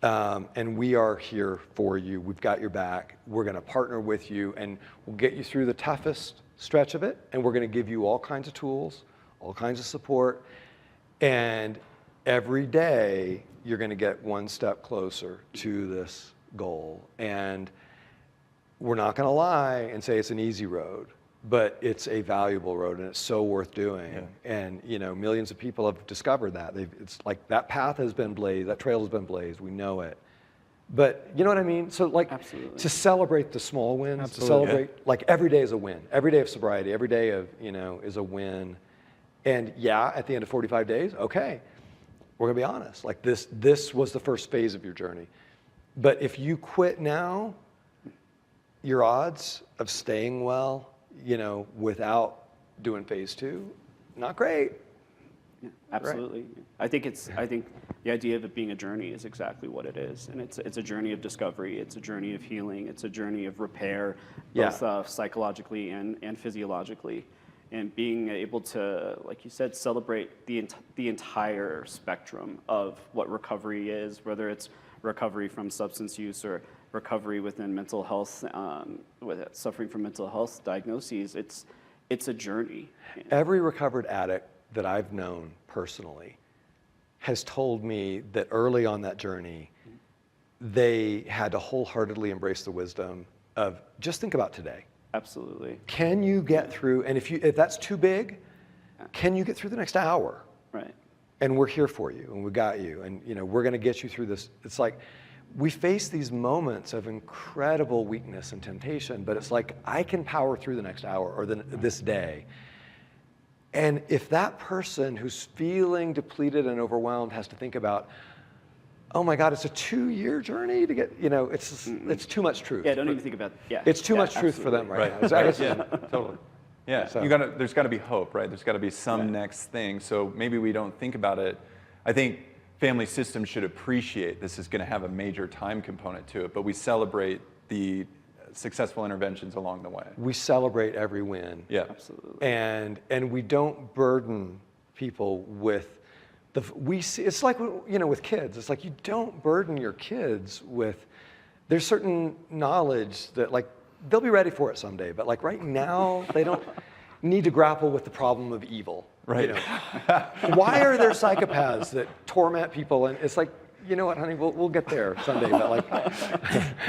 And we are here for you. We've got your back. We're going to partner with you, and we'll get you through the toughest stretch of it, and we're going to give you all kinds of tools, all kinds of support, and every day you're going to get one step closer to this goal. And we're not going to lie and say it's an easy road, but it's a valuable road, and it's so worth doing. Yeah. And millions of people have discovered that. It's like that path has been blazed, that trail has been blazed. We know it. But you know what I mean? So, like, absolutely, to celebrate the small wins, absolutely, to celebrate, like, every day is a win. Every day of sobriety, every day of is a win. And at the end of 45 days, okay, we're gonna be honest. Like, this was the first phase of your journey. But if you quit now, your odds of staying well, without doing phase 2, not great.
Yeah, absolutely. Right. I think the idea of it being a journey is exactly what it is, and it's a journey of discovery. It's a journey of healing. It's a journey of repair, both psychologically and physiologically, and being able to, like you said, celebrate the entire spectrum of what recovery is, whether it's recovery from substance use or recovery within mental health, suffering from mental health diagnoses. It's a journey.
Every recovered addict that I've known personally has told me that early on that journey, they had to wholeheartedly embrace the wisdom of just think about today.
Absolutely.
Can you get through, and if that's too big, can you get through the next hour?
Right.
And we're here for you, and we got you, and we're going to get you through this. It's like we face these moments of incredible weakness and temptation, but it's like I can power through the next hour or this day. And if that person who's feeling depleted and overwhelmed has to think about, oh my God, it's a 2-year journey to get, it's too much truth.
Yeah, don't even think about,
It's too much truth for them right now.
Right. Yeah, totally. Yeah,
So.
there's got to be hope, right? There's got to be some next thing. So maybe we don't think about it. I think family systems should appreciate this is going to have a major time component to it, but we celebrate the successful interventions along the way.
We celebrate every win.
Yeah,
Absolutely.
And we don't burden people with it's like, you know, with kids. It's like you don't burden your kids with. There's certain knowledge that, like, they'll be ready for it someday, but like right now they don't need to grapple with the problem of evil.
right.
You know? Why are there psychopaths that torment people? And it's like, you know what, honey, we'll get there someday. But like,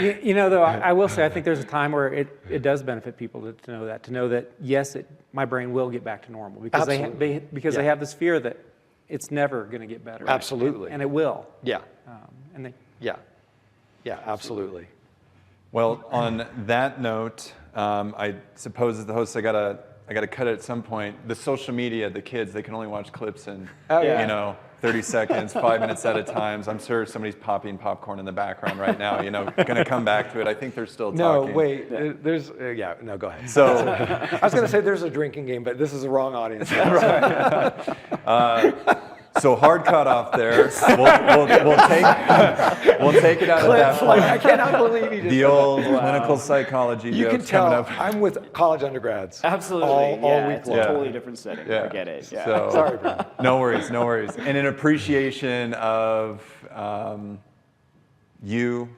you know, though, I will say I think there's a time where it does benefit people to know that yes, my brain will get back to normal because they have this fear that it's never going to get better.
Absolutely.
And it will.
yeah,
Yeah,
absolutely.
Well, on that note, I suppose as the host, I gotta cut it at some point. The social media, the kids, they can only watch clips in, you know, 30 seconds, 5 minutes at a time. So I'm sure somebody's popping popcorn in the background right now, you know, gonna come back to it. I think they're still talking.
No, wait, there's, no, go ahead.
So,
I was gonna say there's a drinking game, but this is the wrong audience.
so hard cutoff there. We'll take it out at that point.
I cannot believe you just
The old clinical psychology
You can
jokes coming
tell
up.
I'm with college undergrads.
Absolutely.
All
yeah,
week
it's
long.
a totally different setting.
Yeah.
I get it. Yeah.
So,
Sorry, Brian.
no worries, no worries. And in appreciation of you,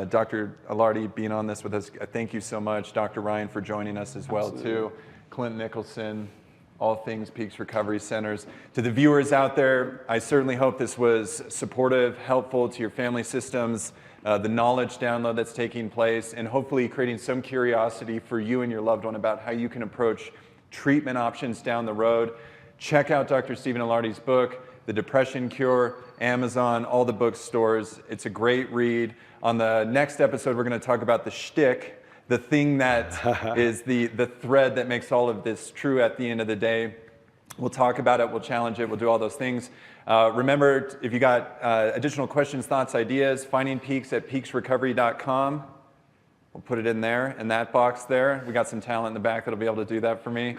Dr. Ilardi, being on this with us, thank you so much. Dr. Ryan for joining us as well, too. Clint Nicholson, all things Peaks Recovery Centers. To the viewers out there, I certainly hope this was supportive, helpful to your family systems, the knowledge download that's taking place, and hopefully creating some curiosity for you and your loved one about how you can approach treatment options down the road. Check out Dr. Stephen Ilardi's book, The Depression Cure, Amazon, all the bookstores. It's a great read. On the next episode, we're going to talk about the shtick, the thing that is the thread that makes all of this true at the end of the day. We'll talk about it, we'll challenge it, we'll do all those things. Remember, if you got additional questions, thoughts, ideas, finding Peaks at peaksrecovery.com. We'll put it in there, in that box there. We got some talent in the back that'll be able to do that for me.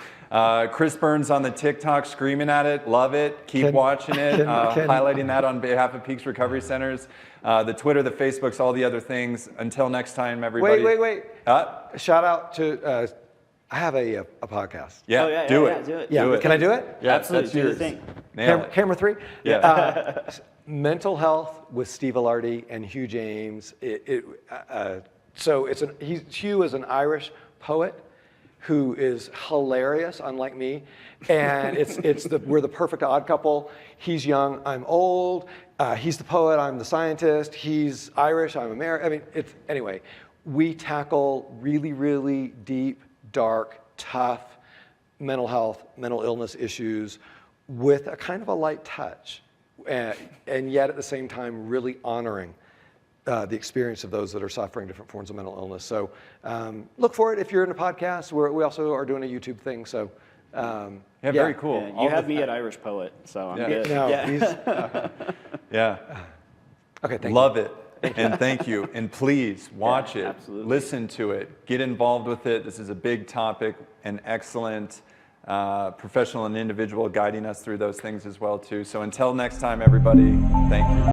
Chris Burns on the TikTok screaming at it, love it, keep watching it, highlighting that on behalf of Peaks Recovery Centers. The Twitter, the Facebooks, all the other things. Until next time, everybody.
Wait. Shout out to, I have a podcast.
Yeah,
Oh, yeah,
do
yeah,
it.
do it.
Yeah,
Do it.
can I do it?
Yeah,
Absolutely.
that's
Do the
yours.
thing.
Nail it.
Camera 3?
Yeah.
Mental Health with Steve Ilardi and Hugh James. Hugh is an Irish poet who is hilarious, unlike me, and we're the perfect odd couple. He's young, I'm old. He's the poet, I'm the scientist. He's Irish, I'm American. I mean, anyway. We tackle really, really deep, dark, tough mental health, mental illness issues with a kind of a light touch, and yet at the same time really honoring the experience of those that are suffering different forms of mental illness. So look for it if you're in a podcast. We also are doing a YouTube thing. So
Very cool.
Yeah, you have me at Irish poet, so I'm good.
No,
Yeah.
Okay, thank
Love it. And thank you. And please watch it.
Absolutely.
Listen to it. Get involved with it. This is a big topic, an excellent professional and individual guiding us through those things as well too. So until next time, everybody, thank you.